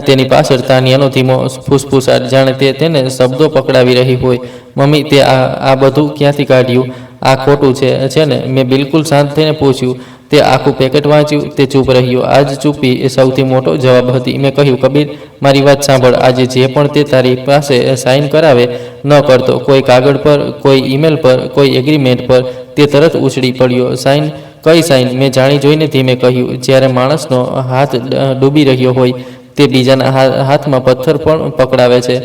તેની પાછળ તાન્યાનો ધીમો ફૂસફૂસાટ, જાણે તે તેને શબ્દો પકડાવી રહી હોય. મમ્મી, તે આ બધું ક્યાંથી કાઢ્યું? આ ખોટું છે ને? મેં બિલકુલ શાંત થઈને પૂછ્યું. તે આખું પેકેટ વાંચ્યું. તે ચૂપ રહ્યો. આજ ચૂપી એ સૌથી મોટો જવાબ હતી. મેં કહ્યું, કબીર, મારી વાત સાંભળ. આજે જે પણ તે તારી પાસે સાઇન કરાવે ન કરતો, કોઈ કાગળ પર, કોઈ ઈમેલ પર, કોઈ એગ્રીમેન્ટ પર, તે તરત ઉછળી પડ્યો. સાઇન? કઈ સાઇન? મેં જાણી જોઈને ધીમે કહ્યું. જ્યારે માણસનો હાથ ડૂબી રહ્યો હોય તે બીજાના હાથમાં પથ્થર પણ પકડાવે છે.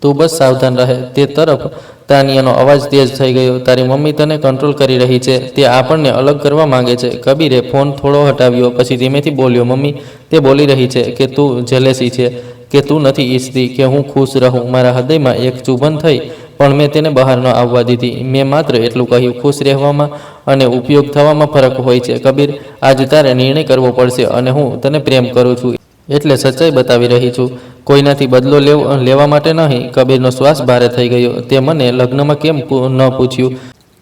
તું બસ સાવધાન રહે. તે તરફ તાનિયાનો અવાજ તેજ થઈ ગયો. તારી મમ્મી તને કંટ્રોલ કરી રહી છે. તે આપણને અલગ કરવા માંગે છે. કબીરે ફોન થોડો હટાવ્યો, પછી ધીમેથી બોલ્યો, મમ્મી, તે બોલી રહી છે કે તું જેલેસી છે, કે તું નથી ઈચ્છતી કે હું ખુશ રહું. મારા હૃદયમાં એક ચુંબન થઈ, પણ મેં તેને બહાર ન આવવા દીધી. મેં માત્ર એટલું કહ્યું, ખુશ રહેવામાં અને ઉપયોગ થવામાં ફરક હોય છે. કબીર, આજે તારે નિર્ણય કરવો પડશે અને હું તને પ્રેમ કરું છું એટલે સચ્ચાઈ બતાવી રહી છું, કોઈનાથી બદલો લેવા માટે નહીં. કબીરનો શ્વાસ ભારે થઈ ગયો. તે મને લગ્નમાં કેમ ન પૂછ્યું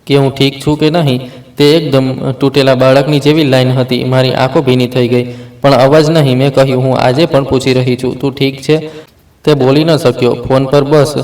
કે હું ઠીક છું કે નહીં? તે એકદમ તૂટેલા બાળકની જેવી લાઈન હતી. મારી આંખો ભીની થઈ ગઈ, પણ અવાજ નહીં. મેં કહ્યું, હું આજે પણ પૂછી રહી છું, તું ઠીક છે? તે બોલી ન શક્યો. ફોન પર બસ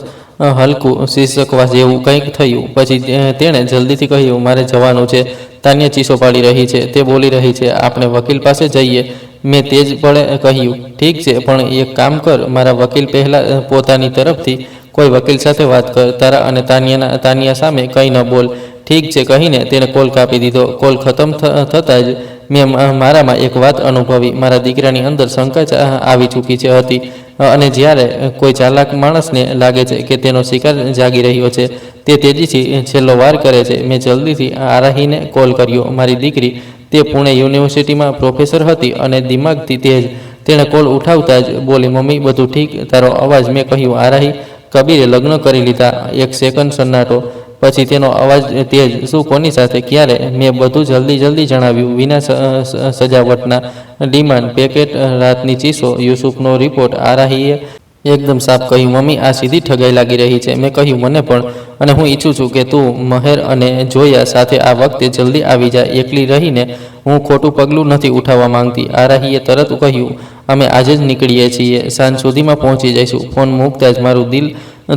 હલકું શીર્ષકવા જેવું કંઈક થયું. પછી તેણે જલ્દીથી કહ્યું, મારે જવાનું છે. તાન્યા ચીસો પાડી રહી છે. તે બોલી રહી છે, આપણે વકીલ પાસે જઈએ. મેં તેજ પળે કહ્યું, ઠીક છે, પણ એક કામ કર, મારા વકીલ પહેલાં પોતાની તરફથી કોઈ વકીલ સાથે વાત કર. તારા અને તાનિયા સામે કંઈ ન બોલ. ઠીક છે કહીને તેણે કોલ કાપી દીધો. કોલ ખતમ થતાં જ મેં મારામાં એક વાત અનુભવી. મારા દીકરાની અંદર શંકા આવી ચૂકી હતી. અને જ્યારે કોઈ ચાલાક માણસને લાગે છે કે તેનો શિકાર જાગી રહ્યો છે, તે તેજીથી છેલ્લો વાર કરે છે. મેં જલ્દીથી આરાહીને કોલ કર્યો. મારી દીકરી, તે પુણે યુનિવર્સિટીમાં પ્રોફેસર હતી અને દિમાગથી તેજ. તેણે કોલ ઉઠાવતા જ બોલી, મમ્મી, બધું ઠીક? તારો અવાજ. મેં કહ્યું, આરાહી, કબીરે લગ્ન કરી લીધા. એક સેકન્ડ સન્નાટો. પછી તેનો અવાજ તેજ, શું, કોની સાથે, ક્યારે? મેં બધું જલ્દી જણાવ્યું, વિના સજાવટના ડિમાન્ડ, પેકેટ, રાતની ચીસો, યુસુફનો રિપોર્ટ. આરાહીએ એકદમ સાફ કહ્યું, મમ્મી આ સીધી ઠગાઈ લાગી રહી છે. મેં કહ્યું, મને પણ, અને હું ઈચ્છું છું કે તું મહેર અને જોયા સાથે આ વખતે જલ્દી આવી જાય. એકલી રહીને હું ખોટું પગલું નથી ઉઠાવવા માંગતી. આરાહીએ તરત કહ્યું, અમે આજે જ નીકળીએ છીએ, સાંજ સુધીમાં પહોંચી જઈશું. ફોન મૂકતા જ મારું દિલ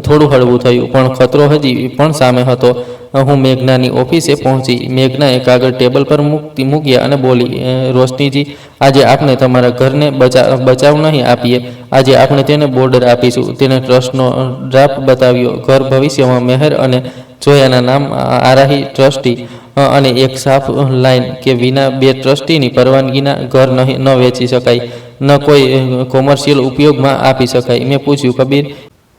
થોડું હળવું થયું, પણ ખતરો હજી પણ સામે હતો. હું મેઘનાની ઓફિસે પહોંચી. મેઘનાએ કાગળ ટેબલ પર મૂક્યા અને બોલી, રોશનીજી, આજે આપણે તમારા ઘરને બચાવ નહીં આપીએ, આજે આપણે તેને બોર્ડર આપીશું. તેને ટ્રસ્ટનો ડ્રાફ્ટ બતાવ્યો. ઘર ભવિષ્યમાં મહેર અને જોયાના નામ, આરાહી ટ્રસ્ટી, અને એક સાફ લાઈન કે વિના બે ટ્રસ્ટીની પરવાનગીના ઘર ન વેચી શકાય, ન કોઈ કોમર્શિયલ ઉપયોગમાં આપી શકાય. મેં પૂછ્યું, કબીર?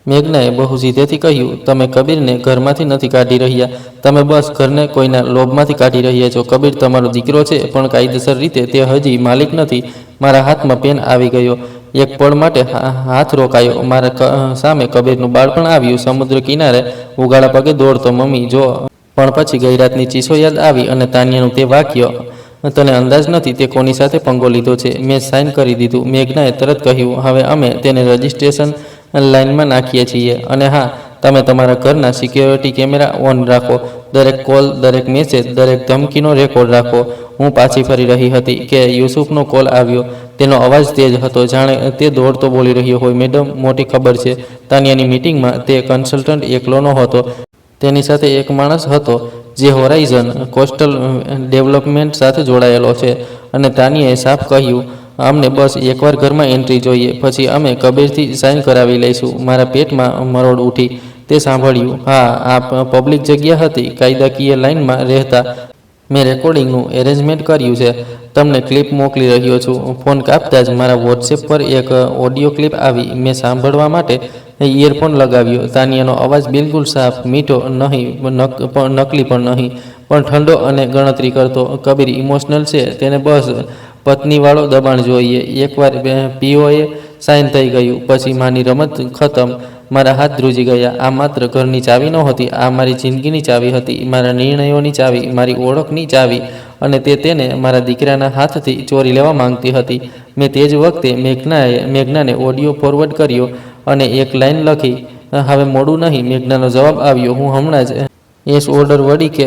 મેઘનાએ બહુ સીધેથી કહ્યું, તમે કબીરને ઘરમાંથી નથી કાઢી રહ્યા, તમે બસ ઘરને કોઈના લોભમાંથી કાઢી રહ્યા છો. કબીર તમારો દીકરો છે, પણ કાયદેસર રીતે તે હજી માલિક નથી. મારા હાથમાં પેન આવી ગયો. એક પળ માટે હાથ રોકાયો. મારા સામે કબીરનું બાળપણ આવ્યું, સમુદ્ર કિનારે ઉગાડા પગે દોડતો. મમ્મી જો. પણ પછી ગઈ રાતની ચીસો યાદ આવી અને તાનિયાનું તે વાક્ય, તને અંદાજ નથી તે કોની સાથે પંગો લીધો છે. મેં સાઇન કરી દીધું. મેઘનાએ તરત કહ્યું, હવે અમે તેને રજિસ્ટ્રેશન લાઇનમાં નાખીએ છીએ. અને હા, તમે તમારા ઘરના સિક્યોરિટી કેમેરા ઓન રાખો. દરેક કોલ, દરેક મેસેજ, દરેક ધમકીનો રેકોર્ડ રાખો. હું પાછી ફરી રહી હતી કે યુસુફનો કોલ આવ્યો. તેનો અવાજ તેજ હતો, જાણે તે દોડતો બોલી રહ્યો હોય, મેડમ, મોટી ખબર છે. તાનિયાની મિટિંગમાં તે કન્સલ્ટન્ટ એકલો નહોતો. તેની સાથે એક માણસ હતો જે હોરાઇઝન કોસ્ટલ ડેવલપમેન્ટ સાથે જોડાયેલો છે. અને તાનિયાએ સાફ કહ્યું, અમને બસ એકવાર ઘરમાં એન્ટ્રી જોઈએ, પછી અમે કબીરથી સાઇન કરાવી લઈશું. મારા પેટમાં મરોડ ઉઠી. તે સાંભળ્યું. હા, આ પબ્લિક જગ્યા હતી, કાયદાકીય લાઇનમાં રહેતા. મેં રેકોર્ડિંગનું એરેન્જમેન્ટ કર્યું છે, તમને ક્લિપ મોકલી રહ્યો છું. ફોન કાપતા જ મારા વોટ્સએપ પર એક ઓડિયો ક્લિપ આવી. મેં સાંભળવા માટે ઇયરફોન લગાવ્યો. તાનિયાનો અવાજ બિલકુલ સાફ, મીઠો નહીં, નકલી પણ નહીં, પણ ઠંડો અને ગણતરી કરતો. કબીર ઇમોશનલ છે, તેને બસ પત્નીવાળો દબાણ જોઈએ. એકવાર પીઓએ સાઇન થઈ ગયું, પછી માની રમત ખતમ. મારા હાથ ધ્રુજી ગયા. આ માત્ર ઘરની ચાવી નહોતી, આ મારી જિંદગીની ચાવી હતી, મારા નિર્ણયોની ચાવી, મારી ઓળખની ચાવી. અને તે તેને મારા દીકરાના હાથથી ચોરી લેવા માંગતી હતી. મેં તે જ વખતે મેઘનાને ઓડિયો ફોરવર્ડ કર્યો અને એક લાઈન લખી, હવે મોડું નહીં. મેઘનાનો જવાબ આવ્યો, હું હમણાં જ એસ ઓર્ડર વડી કે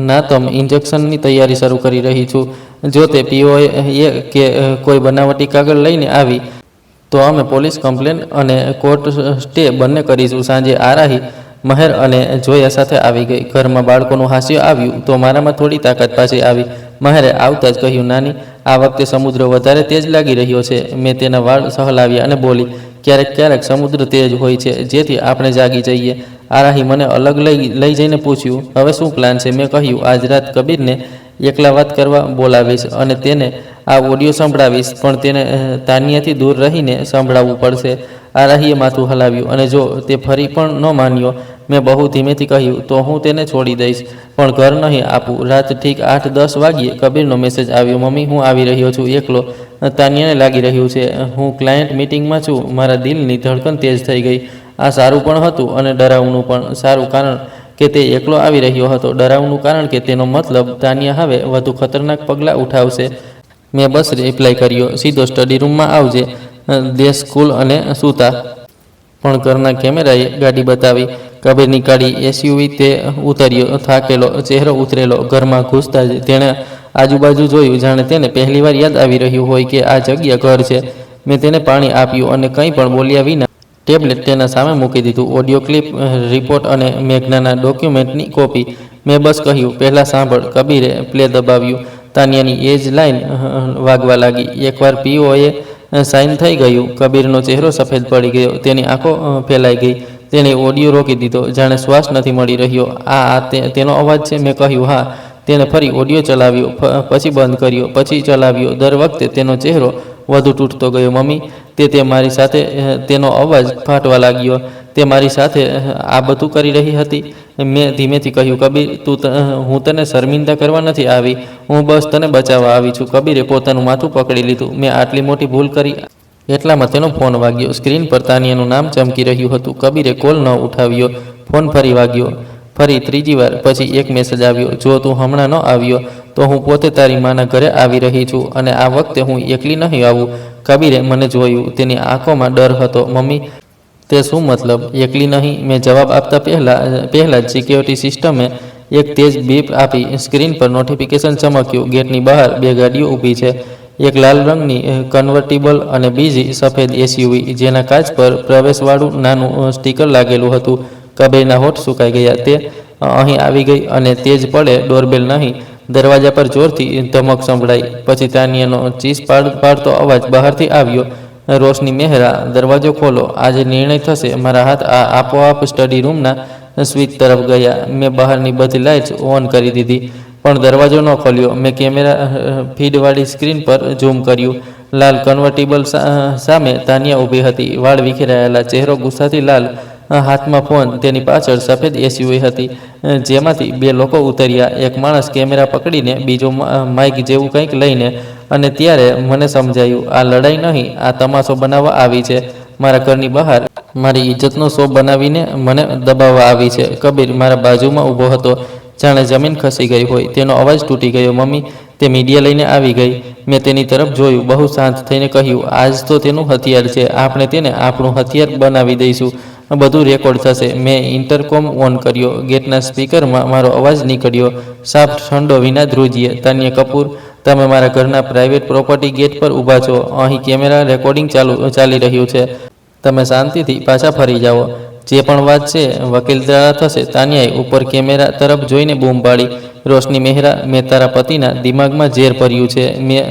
નાતમ ઇન્જેક્શનની તૈયારી શરૂ કરી રહી છું. જો તે પીઓએ કે કોઈ બનાવટી કાગળ લઈને આવી તો અમે પોલીસ કમ્પ્લેન અને કોર્ટ સ્ટે બંને કરીશું. સાંજે આરાહી મહેર અને જોયા સાથે આવી ગઈ. ઘરમાં બાળકોનું હાસ્ય આવ્યું તો મારામાં થોડી તાકાત પાછી આવી. મહેરે આવતા જ કહ્યું, નાની, આ વખતે સમુદ્ર વધારે તેજ લાગી રહ્યો છે. મેં તેના વાળ સહલાવ્યા અને બોલી, ક્યારેક સમુદ્ર તેજ હોય છે, જેથી આપણે જાગી જઈએ. આરાહી મને અલગ લઈ જઈને પૂછ્યું, હવે શું પ્લાન છે? મેં કહ્યું, આજ રાત કબીરને એકલા વાત કરવા બોલાવીશ અને તેને આ ઓડિયો સંભળાવીશ, પણ તેને તાનિયાથી દૂર રહીને સંભળાવવું પડશે. આરાહીએ માથું હલાવ્યું, અને જો તે ફરી પણ ન માન્યો, મેં બહુ ધીમેથી કહ્યું, તો હું તેને છોડી દઈશ, પણ ઘર નહીં આપું. રાત ઠીક 8-10 વાગ્યે કબીરનો મેસેજ આવ્યો, મમ્મી, હું આવી રહ્યો છું, એકલો. તાનિયાને લાગી રહ્યું છે હું ક્લાયન્ટ મિટિંગમાં છું. મારા દિલની ધડકન તેજ થઈ ગઈ. આ સારું પણ હતું અને ડરાવનું પણ. સારું કારણ કે તે એકલો આવી રહ્યો હતો, ડરાવનું કારણ કે તેનો મતલબ તાનિયા હવે વધુ ખતરનાક પગલાં ઉઠાવશે. મેં બસ રિપ્લાય કર્યો, સીધો સ્ટડી રૂમમાં આવજે. દેશ સ્કૂલ અને સૂતા. પણ ઘરના કેમેરાએ ગાડી બતાવી. કબીરની ગાડી એસયુવી. તે ઉતર્યો, થાકેલો ચહેરો ઉતરેલો. ઘરમાં ઘૂસતા જ તેણે આજુબાજુ જોયું, જાણે તેને પહેલીવાર યાદ આવી રહ્યું હોય કે આ જગ્યા ઘર છે. મેં તેને પાણી આપ્યું અને કંઈ પણ બોલ્યા વિના ટેબ્લેટ તેના સામે મૂકી દીધું. ઓડિયો ક્લિપ, રિપોર્ટ અને મેઘનાના ડોક્યુમેન્ટની કોપી. મેં બસ કહ્યું, પહેલાં સાંભળ. કબીરે પ્લે દબાવ્યું. તાનિયાની એજ લાઈન વાગવા લાગી. એકવાર પીઓએ સાઇન થઈ ગયું. કબીરનો ચહેરો સફેદ પડી ગયો. તેની આંખો ફેલાઈ ગઈ. તેણે ઓડિયો રોકી દીધો, જાણે શ્વાસ નથી મળી રહ્યો. આ તેનો અવાજ છે? મેં કહ્યું, હા. તેણે ફરી ઓડિયો ચલાવ્યો, પછી બંધ કર્યો, પછી ચલાવ્યો. દર વખતે તેનો ચહેરો વધુ તૂટતો ગયો. મમ્મી, તે મારી સાથે, તેનો અવાજ ફાટવા લાગ્યો, તે મારી સાથે આ બધું કરી રહી હતી. મેં ધીમેથી કહ્યું, કબીર, હું તને શર્મિંદા કરવા નથી આવી, હું બસ તને બચાવવા આવી છું. કબીરે પોતાનું માથું પકડી લીધું. મેં આટલી મોટી ભૂલ કરી. એટલામાં તેનો ફોન વાગ્યો. સ્ક્રીન પર તાનિયાનું નામ ચમકી રહ્યું હતું. કબીરે કોલ ન ઉઠાવ્યો. ફોન ફરી વાગ્યો. ફરી ત્રીજી વાર પછી એક મેસેજ આવ્યો, જો તું હમણાં ન આવ્યો તો હું પોતે તારી માના ઘરે આવી રહી છું અને આ વખતે હું એકલી નહીં આવું. કબીરે મને જોયું. તેની આંખોમાં ડર હતો. મમ્મી, તે શું મતલબ એકલી નહીં? મેં જવાબ આપતા પહેલાં જ સિક્યોરિટી સિસ્ટમે એક તેજ બીપ આપી. સ્ક્રીન પર નોટિફિકેશન ચમક્યું. ગેટની બહાર બે ગાડીઓ ઊભી છે, એક લાલ રંગની કન્વર્ટિબલ અને બીજી સફેદ એસયુવી જેના કાચ પર પ્રવેશવાળું નાનું સ્ટીકર લાગેલું હતું. કબીરના હોઠ સુકાઈ ગયા. તે અહીં આવી ગઈ અને તેજ પડે ડોરબેલ નહીં, દરવાજા પર જોરથી ધમક સંભળાઈ. પછી તાનિયાનો ચીસ પાડતો અવાજ બહારથી આવ્યો, રોશની મહેરા, દરવાજો ખોલો, આજે નિર્ણય થશે. મારા હાથ આપોઆપ સ્ટડી રૂમના સ્વિચ તરફ ગયા. મેં બહારની બધી લાઇટ્સ ઓન કરી દીધી, પણ દરવાજો ન ખોલ્યો. મેં કેમેરા ફીડવાળી સ્ક્રીન પર ઝૂમ કર્યું. લાલ કન્વર્ટિબલ સામે તાનિયા ઊભી હતી, વાળ વિખેરાયેલા, ચહેરો ગુસ્સાથી લાલ, હાથમાં ફોન. તેની પાછળ સફેદ એસયુવી હતી જેમાંથી બે લોકો ઉતર્યા, એક માણસ કેમેરા પકડીને, બીજો માઇક જેવું કંઈક લઈને. અને ત્યારે મને સમજાયું, આ લડાઈ નહીં, આ તમાશો બનાવવા આવી છે. મારા ઘરની બહાર મારી ઇજ્જતનો શો બનાવીને મને દબાવવા આવી છે. કબીર મારા બાજુમાં ઊભો હતો, જાણે જમીન ખસી ગઈ હોય. તેનો અવાજ તૂટી ગયો. મમ્મી, તે મીડિયા લઈને આવી ગઈ. મેં તેની તરફ જોયું, બહુ શાંત થઈને કહ્યું, આજ તો તેનું હથિયાર છે, આપણે તેને આપણું હથિયાર બનાવી દઈશું. બધું રેકોર્ડ થશે. મેં ઇન્ટરકોમ ઓન કર્યો. ગેટના સ્પીકરમાં મારો અવાજ નીકળ્યો, સાફ, ઠંડો, વિના ધ્રુજીએ. તાનિયા કપૂર, તમે મારા ઘરના પ્રાઇવેટ પ્રોપર્ટી ગેટ પર ઊભા છો. અહીં કેમેરા રેકોર્ડિંગ ચાલી રહ્યું છે. તમે શાંતિથી પાછા ફરી જાઓ. જે પણ વાત છે વકીલ દ્વારા થશે. તાનિયાએ ઉપર કેમેરા તરફ જોઈને બૂમ પાડી, રોશની મહેરા, મેં તારા પતિના દિમાગમાં ઝેર ભર્યું છે. મેં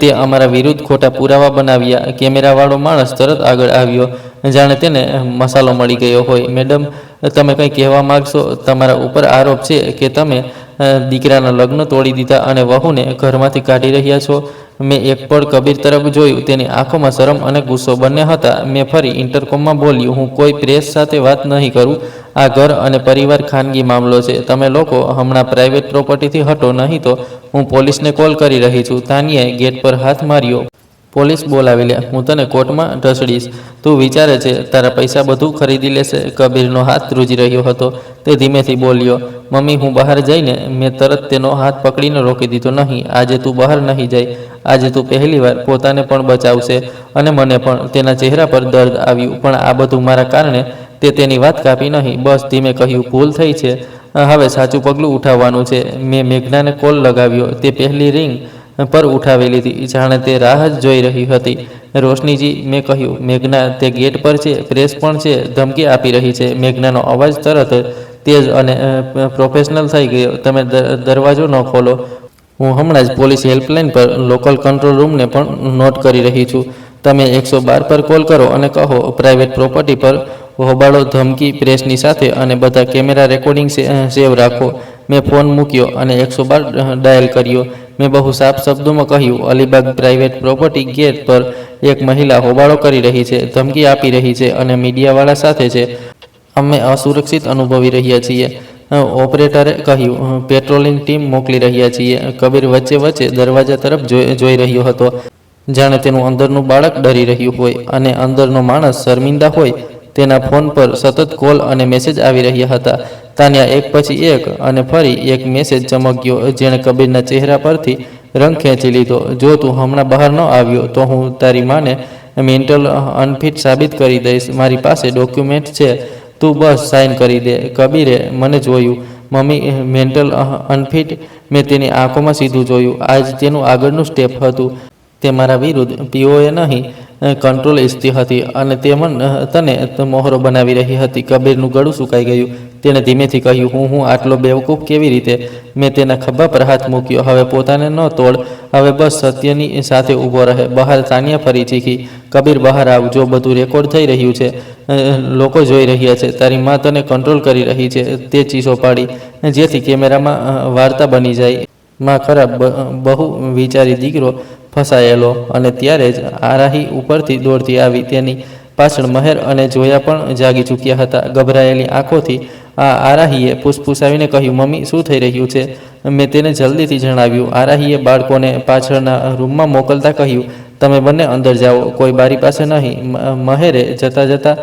તે અમારા વિરુદ્ધ ખોટા પુરાવા બનાવ્યા. કેમેરાવાળો માણસ તરત આગળ આવ્યો, જાણે તેને મસાલો મળી ગયો હોય. મેડમ, તમે કંઈ કહેવા માગશો? તમારા ઉપર આરોપ છે કે તમે દીકરાના લગ્ન તોડી દીધા અને વહુને ઘરમાંથી કાઢી રહ્યા છો. મેં એક પળ કબીર તરફ જોયું. તેની આંખોમાં શરમ અને ગુસ્સો બંને હતા. મેં ફરી ઇન્ટરકોમમાં બોલ્યું, હું કોઈ પ્રેસ સાથે વાત નહીં કરું. આ ઘર અને પરિવાર ખાનગી મામલો છે. તમે લોકો હમણાં પ્રાઇવેટ પ્રોપર્ટીથી હટો, નહીં તો હું પોલીસને કોલ કરી રહી છું. તાનિયાએ ગેટ પર હાથ માર્યો. પોલીસ બોલાવી લે, હું તને કોર્ટમાં ઢસડીશ. તું વિચારે છે તારા પૈસા બધું ખરીદી લેશે? કબીરનો હાથ ધ્રુજી રહ્યો હતો. તે ધીમેથી બોલ્યો, મમ્મી, હું બહાર જઈને. મેં તરત તેનો હાથ પકડીને રોકી દીધો. નહીં, આજે તું બહાર નહીં જાય. આજે તું પહેલીવાર પોતાને પણ બચાવશે અને મને પણ. તેના ચહેરા પર દર્દ આવ્યું. પણ આ બધું મારા કારણે? તે તેની વાત કાપી નહીં, બસ ધીમે કહ્યું, ભૂલ થઈ છે, હવે સાચું પગલું ઉઠાવવાનું છે. મેં મેઘનાને કોલ લગાવ્યો. તે પહેલી રિંગ પર ઉઠાવી લીધી, જાણે તે રાહ જ જોઈ રહી હતી. રોશનીજી, મેં કહ્યું. મેઘના, તે ગેટ પર છે, પ્રેસ પણ છે, ધમકી આપી રહી છે. મેઘનાનો અવાજ તરત તેજ અને પ્રોફેશનલ થઈ ગયો. તમે દરવાજો ન ખોલો. હું હમણાં જ પોલીસ હેલ્પલાઇન પર લોકલ કંટ્રોલ રૂમને પણ નોટ કરી રહી છું. તમે 112 પર કોલ કરો અને કહો, પ્રાઇવેટ પ્રોપર્ટી પર હોબાળો, ધમકી, પ્રેસની સાથે, અને બધા કેમેરા રેકોર્ડિંગ સેવ રાખો. મેં ફોન મૂક્યો અને 112 ડાયલ કર્યો. મેં બહુ સાફ શબ્દોમાં કહ્યું, અલીબાગ પ્રાઇવેટ પ્રોપર્ટી ગેટ પર એક મહિલા હોબાળો કરી રહી છે, ધમકી આપી રહી છે અને મીડિયાવાળા સાથે છે. અમે અસુરક્ષિત અનુભવી રહ્યા છીએ. ઓપરેટરે કહ્યું, પેટ્રોલિંગ ટીમ મોકલી રહ્યા છીએ. કબીર વચ્ચે દરવાજા તરફ જોઈ રહ્યો હતો, જાણે તેનું અંદરનું બાળક ડરી રહ્યું હોય અને અંદરનો માણસ શર્મિંદા હોય. તેના ફોન પર સતત કોલ અને મેસેજ આવી રહ્યા હતા. તાનિયા એક પછી એક અને ફરી એક મેસેજ ચમક્યો, જેણે કબીરના ચહેરા પરથી રંગ ખેંચી લીધો. જો તું હમણાં બહાર ન આવ્યો તો હું તારી માને મેન્ટલ અનફિટ સાબિત કરી દઈશ. મારી પાસે ડોક્યુમેન્ટ છે, તું બસ સાઇન કરી દે. કબીરે મને જોયું. Mummy, mental unfit? મેં તેની આંખોમાં સીધું જોયું. આજ તેનું આગળનું સ્ટેપ હતું. તે મારા વિરુદ્ધ પીઓએ નહીં, કંટ્રોલ ઇચ્છતી હતી અને તે તને મોહરો બનાવી રહી હતી. કબીરનું ગળું સુકાઈ ગયું. તેણે ધીમેથી કહ્યું, હું આટલો બેવકૂફ કેવી રીતે? મેં તેના ખભા પર હાથ મૂક્યો. હવે પોતાને ન તોડ, હવે બસ સત્યની સાથે ઊભો રહે. બહાર તાનિયા ફરી ચીખી, કબીર, બહાર આવ. જો બધું રેકોર્ડ થઈ રહ્યું છે, લોકો જોઈ રહ્યા છે, તારી માં તને કંટ્રોલ કરી રહી છે. તે ચીસો પાડી, જેથી કેમેરામાં વાર્તા બની જાય. માં ખરાબ, બહુ વિચારી દીકરો ફસાયેલો. અને ત્યારે જ આરાહી ઉપરથી દોડતી આવી. તેની પાછળ મહેર અને જોયા પણ જાગી ચૂક્યા હતા. ગભરાયેલી આંખોથી આરાહીએ ફૂસફૂસાવીને કહ્યું, મમ્મી, શું થઈ રહ્યું છે? મેં તેને જલ્દીથી જણાવ્યું. આરાહીએ બાળકોને પાછળના રૂમમાં મોકલતા કહ્યું, તમે બંને અંદર જાઓ, કોઈ બારી પાસે નહીં. મહેરે જતાં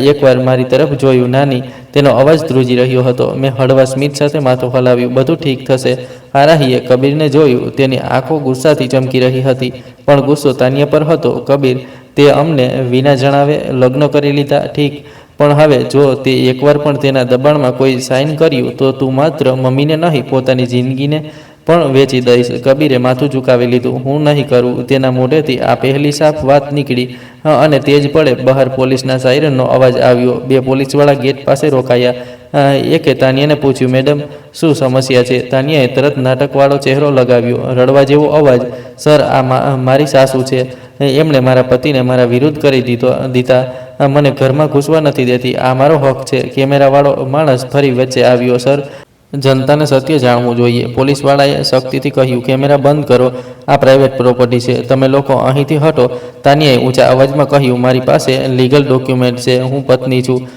એકવાર મારી તરફ જોયું. નાની, તેનો અવાજ ધ્રુજી રહ્યો હતો. મેં હળવા સ્મિત સાથે માથું હલાવ્યું. બધું ઠીક થશે. આરાહીએ કબીરને જોયું. તેની આંખો ગુસ્સાથી ચમકી રહી હતી, પણ ગુસ્સો તાનિયા પર હતો. કબીર, તે અમને વિના જણાવે લગ્ન કરી લીધા, ઠીક, પણ હવે જો તે એકવાર પણ તેના દબાણમાં કોઈ સાઇન કર્યું તો તું માત્ર મમ્મીને નહીં, પોતાની જિંદગીને પણ વેચી દઈશ. કબીરે માથું ઝુકાવી લીધું. હું નહીં કરું. તેના મોઢેથી આ પહેલી સાફ વાત નીકળી અને તે જ પળે બહાર પોલીસના સાયરનનો અવાજ આવ્યો. બે પોલીસવાળા ગેટ પાસે રોકાયા. એકે તાનિયાને પૂછ્યું, મેડમ, શું સમસ્યા છે? તાનિયાએ તરત નાટકવાળો ચહેરો લગાવ્યો. રડવા જેવો અવાજ, સર, આ મારી સાસુ છે. એમણે મારા પતિને મારા વિરુદ્ધ કરી દીધા. મને ઘરમાં ઘૂસવા નથી દેતી. આ મારો હક છે. કેમેરાવાળો માણસ ફરી વચ્ચે આવ્યો. સર, જનતાને સત્ય જાણવું જોઈએ. પોલીસવાળાએ શક્તિથી કહ્યું, કેમેરા બંધ કરો. આ પ્રાઇવેટ પ્રોપર્ટી છે. તમે લોકો અહીંથી હટો. તાનિયાએ ઊંચા અવાજમાં કહ્યું, મારી પાસે લીગલ ડોક્યુમેન્ટ છે. હું પત્ની છું.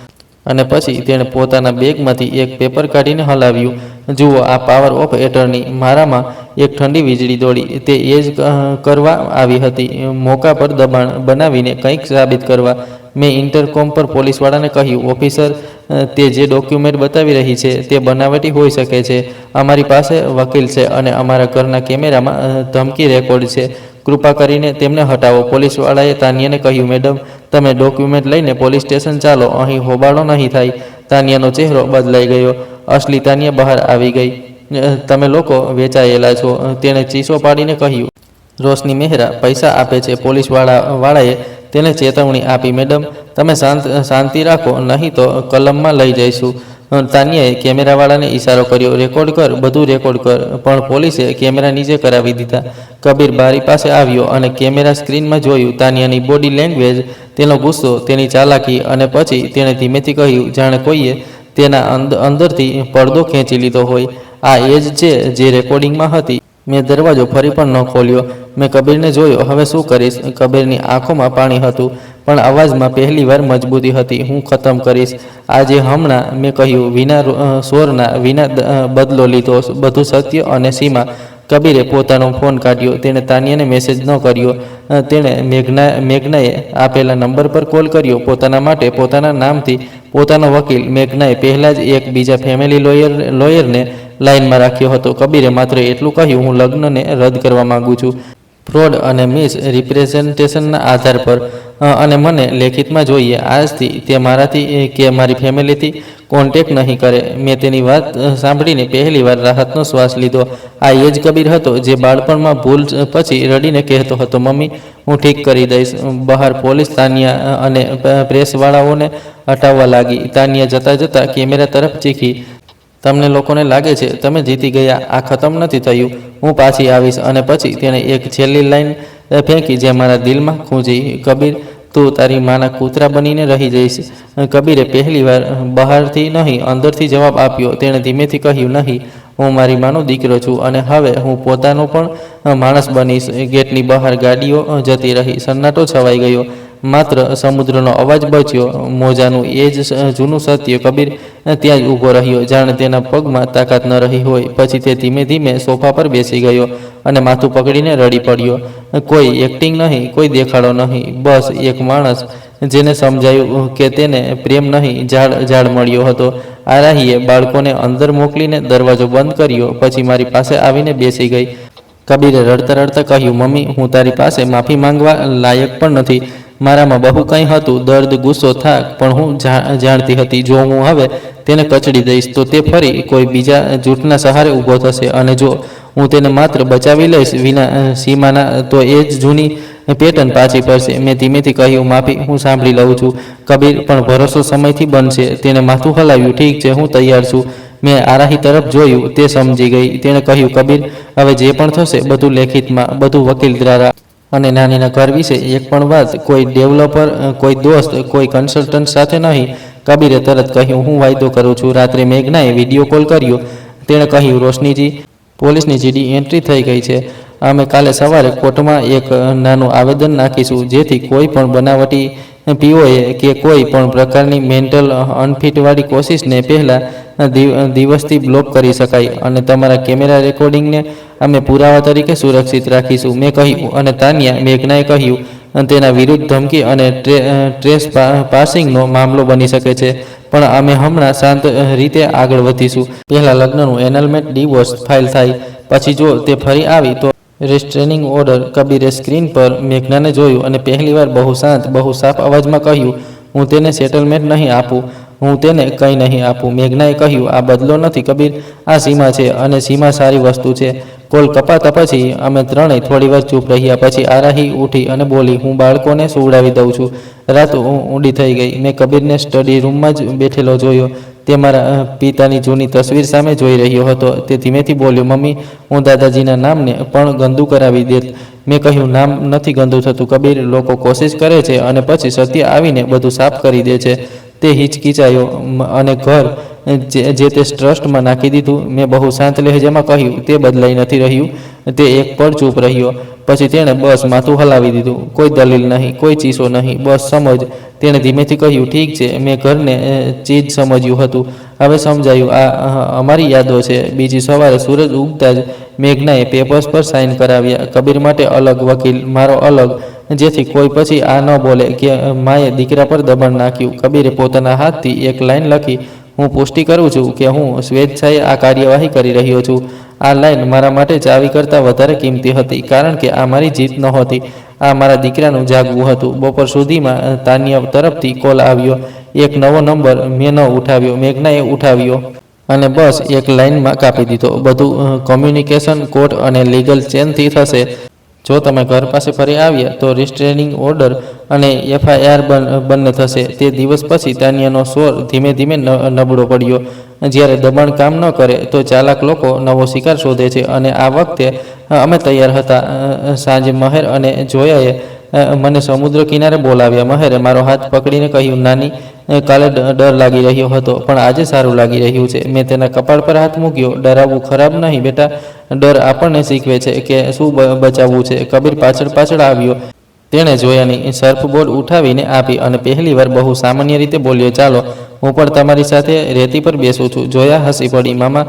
અને પછી તેણે પોતાના બેગમાંથી એક પેપર કાઢીને હલાવ્યું. જુઓ, આ પાવર ઓફ એટર્ની. મારામાં એક ઠંડી વીજળી દોડી. તે એ જ કરવા આવી હતી, મોકા પર દબાણ બનાવીને કંઈક સાબિત કરવા. મેં ઇન્ટરકોમ પર પોલીસવાળાને કહ્યું, ઓફિસર, તે જે ડોક્યુમેન્ટ બતાવી રહી છે તે બનાવટી હોઈ શકે છે. અમારી પાસે વકીલ છે અને અમારા ઘરના કેમેરામાં ધમકી રેકોર્ડ છે. કૃપા કરીને તેમને હટાવો. પોલીસવાળાએ તાનિયાને કહ્યું, મેડમ, તમે ડોક્યુમેન્ટ લઈને પોલીસ સ્ટેશન ચાલો. અહીં હોબાળો નહીં થાય. તાનિયાનો ચહેરો બદલાઈ ગયો. અસલી તાનિયા બહાર આવી ગઈ. તમે લોકો વેચાયેલા છો, તેણે ચીસો પાડીને કહ્યું. રોશની મહેરા પૈસા આપે છે. પોલીસવાળાએ તેને ચેતવણી આપી. મેડમ, તમે શાંતિ રાખો, નહીં તો કલમમાં લઈ જઈશું. તાનિયાએ કેમેરાવાળાને ઇશારો કર્યો. રેકોર્ડ કર, બધું રેકોર્ડ કર. પણ પોલીસે કેમેરા નીચે કરાવી દીધા. કબીર બારી પાસે આવ્યો અને કેમેરા સ્ક્રીનમાં જોયું. તાનિયાની બોડી લેંગ્વેજ, તેનો ગુસ્સો, તેની ચાલાકી, અને પછી તેણે ધીમેથી કહ્યું, જાણે કોઈએ તેના અંદરથી પડદો ખેંચી લીધો હોય. આ એ જ છે જે રેકોર્ડિંગમાં હતી. મેં દરવાજો ફરી પણ ન ખોલ્યો. મેં કબીરને જોયો. હવે શું કરીશ? કબીરની આંખોમાં પાણી હતું, પણ અવાજમાં પહેલીવાર મજબૂતી હતી. હું ખતમ કરીશ આજે, હમણાં. મેં કહ્યું, વિના સ્વરના, વિના બદલો લીધો, બધું સત્ય અને સીમા. કબીરે પોતાનો ફોન કાઢ્યો. તેણે તાનિયાને મેસેજ ન કર્યો. તેણે મેઘનાએ આપેલા નંબર પર કોલ કર્યો. પોતાના માટે, પોતાના નામથી, પોતાનો વકીલ. મેઘનાએ પહેલાં જ એક બીજા ફેમિલી લોયરને લાઇનમાં રાખ્યો હતો. કબીરે માત્ર એટલું કહ્યું, હું લગ્નને રદ કરવા માગું છું, ફ્રોડ અને મિસ રિપ્રેઝન્ટેશનના આધાર પર, અને મને લેખિતમાં જોઈએ. આજથી તે મારાથી કે મારી ફેમિલીથી કોન્ટેક્ટ નહીં કરે. મેં તેની વાત સાંભળીને પહેલીવાર રાહતનો શ્વાસ લીધો. આ એ જ કબીર હતો જે બાળપણમાં ભૂલ પછી રડીને કહેતો હતો, મમ્મી, હું ઠીક કરી દઈશ. બહાર પોલીસ તાનિયા અને પ્રેસવાળાઓને હટાવવા લાગી. તાનિયા જતાં જતાં કેમેરા તરફ ચીખી, તમને લોકોને લાગે છે તમે જીતી ગયા. આ ખતમ નથી થયું. હું પાછી આવીશ. અને પછી તેણે એક છેલ્લી લાઈન ફેંકી જે મારા દિલમાં ખૂંચી, કબીર, તું તારી માના કૂતરા બનીને રહી જઈશ. કબીરે પહેલીવાર બહારથી નહીં, અંદરથી જવાબ આપ્યો. તેણે ધીમેથી કહ્યું, નહીં, હું મારી માનો દીકરો છું અને હવે હું પોતાનો પણ માણસ બનીશ. ગેટની બહાર ગાડીઓ જતી રહી. સન્નાટો છવાઈ ગયો. માત્ર સમુદ્રનો અવાજ બચ્યો. મોજાનું એ જ જૂનું સત્ય. કબીર ત્યાં જ ઊભો રહ્યો, જાણે તેના પગમાં તાકાત ન રહી હોય. પછી તે ધીમે ધીમે સોફા પર બેસી ગયો અને માથું પકડીને રડી પડ્યો. કોઈ એક્ટિંગ નહીં, કોઈ દેખાડો નહીં, બસ એક માણસ જેને સમજાયું કે તેને પ્રેમ નહીં, ઝાડ મળ્યો હતો. આરાહીએ બાળકોને અંદર મોકલીને દરવાજો બંધ કર્યો. પછી મારી પાસે આવીને બેસી ગઈ. કબીરે રડતા રડતા કહ્યું, મમ્મી, હું તારી પાસે માફી માંગવા લાયક પણ નથી. મારામાં બહુ કંઈ હતું, દર્દ, ગુસ્સો, થાક, પણ હું જાણતી હતી જો હું હવે તેને કચડી દઈશ તો તે ફરી કોઈ બીજા જૂઠના સહારે ઊભો થશે, અને જો હું તેને માત્ર બચાવી લઈશ વિના સીમાના, તો એ જ જૂની પેટર્ન પાછી પડશે. મેં ધીમેથી કહ્યું, માફી, હું સાંભળી લઉં છું. કબીર, પણ ભરોસો સમયથી બનશે. તેણે માથું હલાવ્યું. ઠીક છે, હું તૈયાર છું. મેં આરાહી તરફ જોયું. તે સમજી ગઈ. તેણે કહ્યું, કબીર, હવે જે પણ થશે બધું લેખિતમાં, બધું વકીલ દ્વારા. અને નાનીના ઘર વિશે એક પણ વાત કોઈ ડેવલપર, કોઈ દોસ્ત, કોઈ કન્સલ્ટન્ટ સાથે નહીં. કબીરે તરત કહ્યું, હું વાયદો કરું છું. રાત્રે મેઘનાએ વિડીયો કોલ કર્યો. તેણે કહ્યું, રોશનીજી, પોલીસની જીડી એન્ટ્રી થઈ ગઈ છે. અમે કાલે સવારે કોર્ટમાં એક નાનું આવેદન નાખીશું, જેથી કોઈ પણ બનાવટી પીઓએ કે કોઈ પણ પ્રકારની મેન્ટલ અનફિટવાળી કોશિશને પહેલા દિવસથી બ્લોક કરી શકાય. અને તમારા કેમેરા રેકોર્ડિંગને અમે પુરાવા તરીકે સુરક્ષિત રાખીશું. મેં કહ્યું. અને તાનિયા મેઘનાએ કહ્યું, તેના વિરુદ્ધ ધમકી અને ટ્રેસ પાસિંગનો મામલો બની શકે છે. પણ અમે હમણાં શાંત રીતે આગળ વધીશું. પહેલાં લગ્નનું એનલમેન્ટ ડિવોર્સ ફાઇલ થાય, પછી જો તે ફરી આવી તો રિસ્ટ્રેનિંગ ઓર્ડર. કબીરે સ્ક્રીન પર મેઘનાને જોયું અને પહેલીવાર બહુ શાંત, બહુ સાફ અવાજમાં કહ્યું, હું તેને સેટલમેન્ટ નહીં આપું, હું તેને કંઈ નહીં આપું. મેઘનાએ કહ્યું, આ બદલો નથી કબીર, આ સીમા છે, અને સીમા સારી વસ્તુ છે. કોલ કપાતા પછી અમે ત્રણેય થોડીવાર ચૂપ રહ્યા. પછી આરાહી ઉઠી અને બોલી, હું બાળકોને સુવડાવી દઉં છું. રાત ઊંડી થઈ ગઈ. મેં કબીરને સ્ટડી રૂમમાં જ બેઠેલો જોયો. તે મારા પિતાની જૂની તસવીર સામે જોઈ રહ્યો હતો. તે ધીમેથી બોલ્યો, મમ્મી, હું દાદાજીના નામને પણ ગંદુ કરાવી દેત. મેં કહ્યું, નામ નથી ગંદુ થતું કબીર, લોકો કોશિશ કરે છે અને પછી સત્ય આવીને બધું સાફ કરી દે છે. તે હિચકિચાયો અને ઘર જે તે ટ્રસ્ટમાં નાખી દીધું. મેં બહુ શાંત લહેજામાં કહ્યું, તે બદલાઈ નથી રહ્યું. તે એક પળ ચૂપ રહ્યો. પછી તેણે બસ માથું હલાવી દીધું. કોઈ દલીલ નહીં, કોઈ ચીસો નહીં, બસ સમજ. તેણે ધીમેથી કહ્યું, ઠીક છે, મેં ઘરને ચીજ સમજ્યું હતું, હવે સમજાયું. આ અમારી યાદો છે. બીજી સવારે સૂરજ ઉગતા જ મેઘનાએ પેપર્સ પર સાઇન કરાવ્યા. કબીર માટે અલગ વકીલ, મારો અલગ, જેથી કોઈ પછી આ ન બોલે કે માએ દીકરા પર દબાણ નાખ્યું. કબીરે પોતાના હાથથી એક લાઈન લખી, હું પુષ્ટિ કરું છું કે હું સ્વેચ્છાએ આ કાર્યવાહી કરી રહ્યો છું. આ લાઈન મારા માટે ચાવી કરતાં વધારે કિંમતી હતી, કારણ કે આ મારી જીત નહોતી, આ મારા દીકરાનું જાગવું હતું. બપોર સુધીમાં તાનિયા તરફથી કોલ આવ્યો. એક નવો નંબર. મેં ન ઉઠાવ્યો. મેઘનાએ ઉઠાવ્યો અને બસ એક લાઇનમાં કાપી દીધો. બધું કોમ્યુનિકેશન કોર્ટ અને લીગલ ચેનથી થશે. જો તમે ઘર પાસે ફરી આવ્યા તો રિસ્ટ્રેનિંગ ઓર્ડર અને FIR બંને થશે. તે દિવસ પછી તાનિયાનો સ્વર ધીમે ધીમે નબળો પડ્યો. જ્યારે દબાણ કામ ન કરે તો ચાલાક લોકો નવો શિકાર શોધે છે, અને આ વખતે અમે તૈયાર હતા. સાંજે મહેર અને જોયાએ મને સમુદ્ર કિનારે બોલાવ્યા. મહેરે મારો હાથ પકડીને કહ્યું, નાની, કાલે ડર લાગી રહ્યો હતો, પણ આજે સારું લાગી રહ્યું છે. મેં તેના કપાળ પર હાથ મૂક્યો. ડરાવવું ખરાબ નહીં બેટા, ડર આપણને શીખવે છે કે શું બચાવવું છે. કબીર પાછળ પાછળ આવ્યો. તેણે જોયાની સર્ફબોર્ડ ઉઠાવીને આપી અને પહેલીવાર બહુ સામાન્ય રીતે બોલ્યો, ચાલો, હું પણ તમારી સાથે રેતી પર બેસું છું. જોયા હસી પડી. મામા,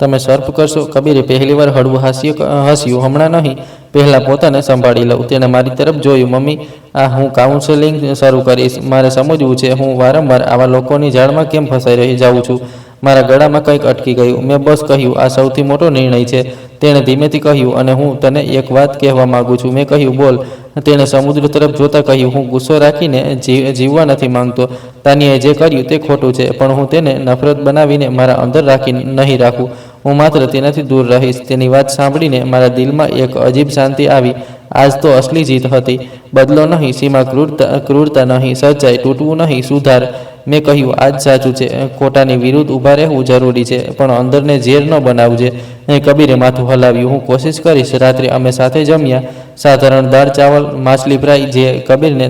તમે સર્ફ કરશો? કબીરે પહેલીવાર હળવું હસ્યું. હમણાં નહીં, પહેલાં પોતાને સંભાળી લઉં. તેણે મારી તરફ જોયું. મમ્મી, હું કાઉન્સેલિંગ શરૂ કરીશ. મારે સમજવું છે હું વારંવાર આવા લોકોની જાળમાં કેમ ફસાઈ જાઉં છું. મારા ગળામાં કંઈક અટકી ગયું. મેં બસ કહ્યું, આ સૌથી મોટો નિર્ણય છે. તેણે ધીમેથી કહ્યું, અને હું તને એક વાત કહેવા માગું છું. મેં કહ્યું, બોલ. તેણે સમુદ્ર તરફ જોતા કહ્યું, હું ગુસ્સો રાખીને જીવવા નથી માંગતો. તાનિયાએ જે કર્યું તે ખોટું છે, પણ હું તેને નફરત બનાવીને મારા અંદર નહીં રાખું. હું માત્ર તેનાથી દૂર રહીશ. તેની વાત સાંભળીને મારા દિલમાં એક અજીબ શાંતિ આવી. આજ તો અસલી જીત હતી. બદલો નહીં, સીમા, ક્રૂરતા નહીં, સચ્ચાઈ, તૂટવું નહીં, સુધાર. મેં કહ્યું, આ જ સાચું છે. ખોટાની વિરુદ્ધ ઊભા રહેવું જરૂરી છે, પણ અંદરને ઝેર ન બનાવજે. કબીરે માથું હલાવ્યું. હું કોશિશ કરીશ. રાત્રે અમે સાથે જમ્યા. સાધારણ દાળ, ચાવલ, માછલી ફ્રાય, જે કબીરને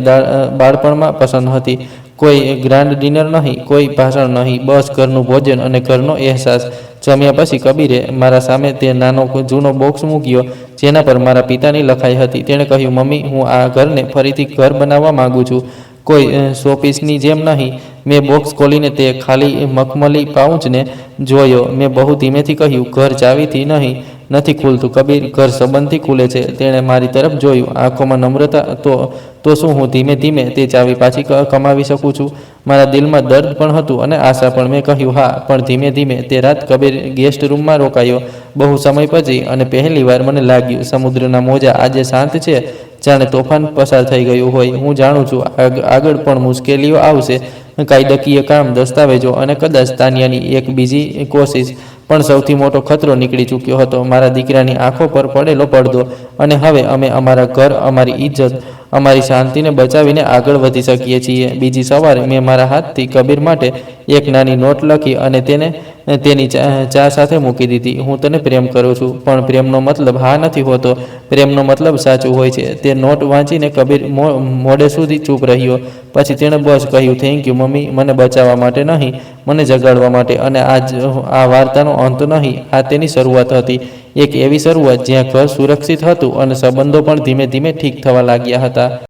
બાળપણમાં પસંદ હતી. કોઈ ગ્રાન્ડ ડિનર નહીં, કોઈ ભાષણ નહીં, બસ ઘરનું ભોજન અને ઘરનો અહેસાસ. જમ્યા પછી કબીરે મારા સામે તે નાનો જૂનો બોક્સ મૂક્યો, જેના પર મારા પિતાની લખાઈ હતી. તેણે કહ્યું, મમ્મી, હું આ ઘરને ફરીથી ઘર બનાવવા માગું છું, કોઈ શોપીસની જેમ નહીં. મેં બોક્સ ખોલીને તે ખાલી મખમલી પાઉચને જોયો. મેં બહુ ધીમેથી કહ્યું, ઘર ચાવીથી નથી ખુલતું કબીર, ઘર સંબંધથી ખુલે છે. તેણે મારી તરફ જોયું, આંખોમાં નમ્રતા. તો શું હું ધીમે ધીમે તે ચાવી પાછી કમાવી શકું છું? મારા દિલમાં દર્દ પણ હતું અને આશા પણ. મેં કહ્યું, હા, પણ ધીમે ધીમે. તે રાત કબીર ગેસ્ટ રૂમમાં રોકાયો. બહુ સમય પછી, અને પહેલીવાર મને લાગ્યું સમુદ્રના મોજા આજે શાંત છે, જાણે તોફાન પસાર થઈ ગયું હોય. હું જાણું છું આગળ પણ મુશ્કેલીઓ આવશે, કાયદાકીય કામ, દસ્તાવેજો, અને કદાચ તાનિયાની એક બીજી કોશિશ. પણ સૌથી મોટો ખતરો નીકળી ચૂક્યો હતો, મારા દીકરાની આંખો પર પડેલો પડદો. અને હવે અમે અમારા ઘર, અમારી ઇજ્જત, અમારી શાંતિને બચાવીને આગળ વધી શકીએ છીએ. બીજી સવારે મેં મારા હાથથી કબીર માટે એક નાની નોટ લખી અને તેની ચા સાથે મૂકી દીધી. હું તને પ્રેમ કરું છું, પણ પ્રેમનો મતલબ હા નથી હોતો. પ્રેમનો મતલબ સાચું હોય છે. તે નોટ વાંચીને કબીર મોડે સુધી ચૂપ રહ્યો. પછી તેણે બસ કહ્યું, થેન્ક યુ મમ્મી, મને બચાવવા માટે નહીં, મને જગાડવા માટે. અને આ વાર્તાનો અંત નહીં, આ તેની શરૂઆત હતી. એક એવી શરૂઆત જ્યાં ઘર સુરક્ષિત હતું અને સંબંધો પણ ધીમે ધીમે ઠીક થવા લાગ્યા હતા.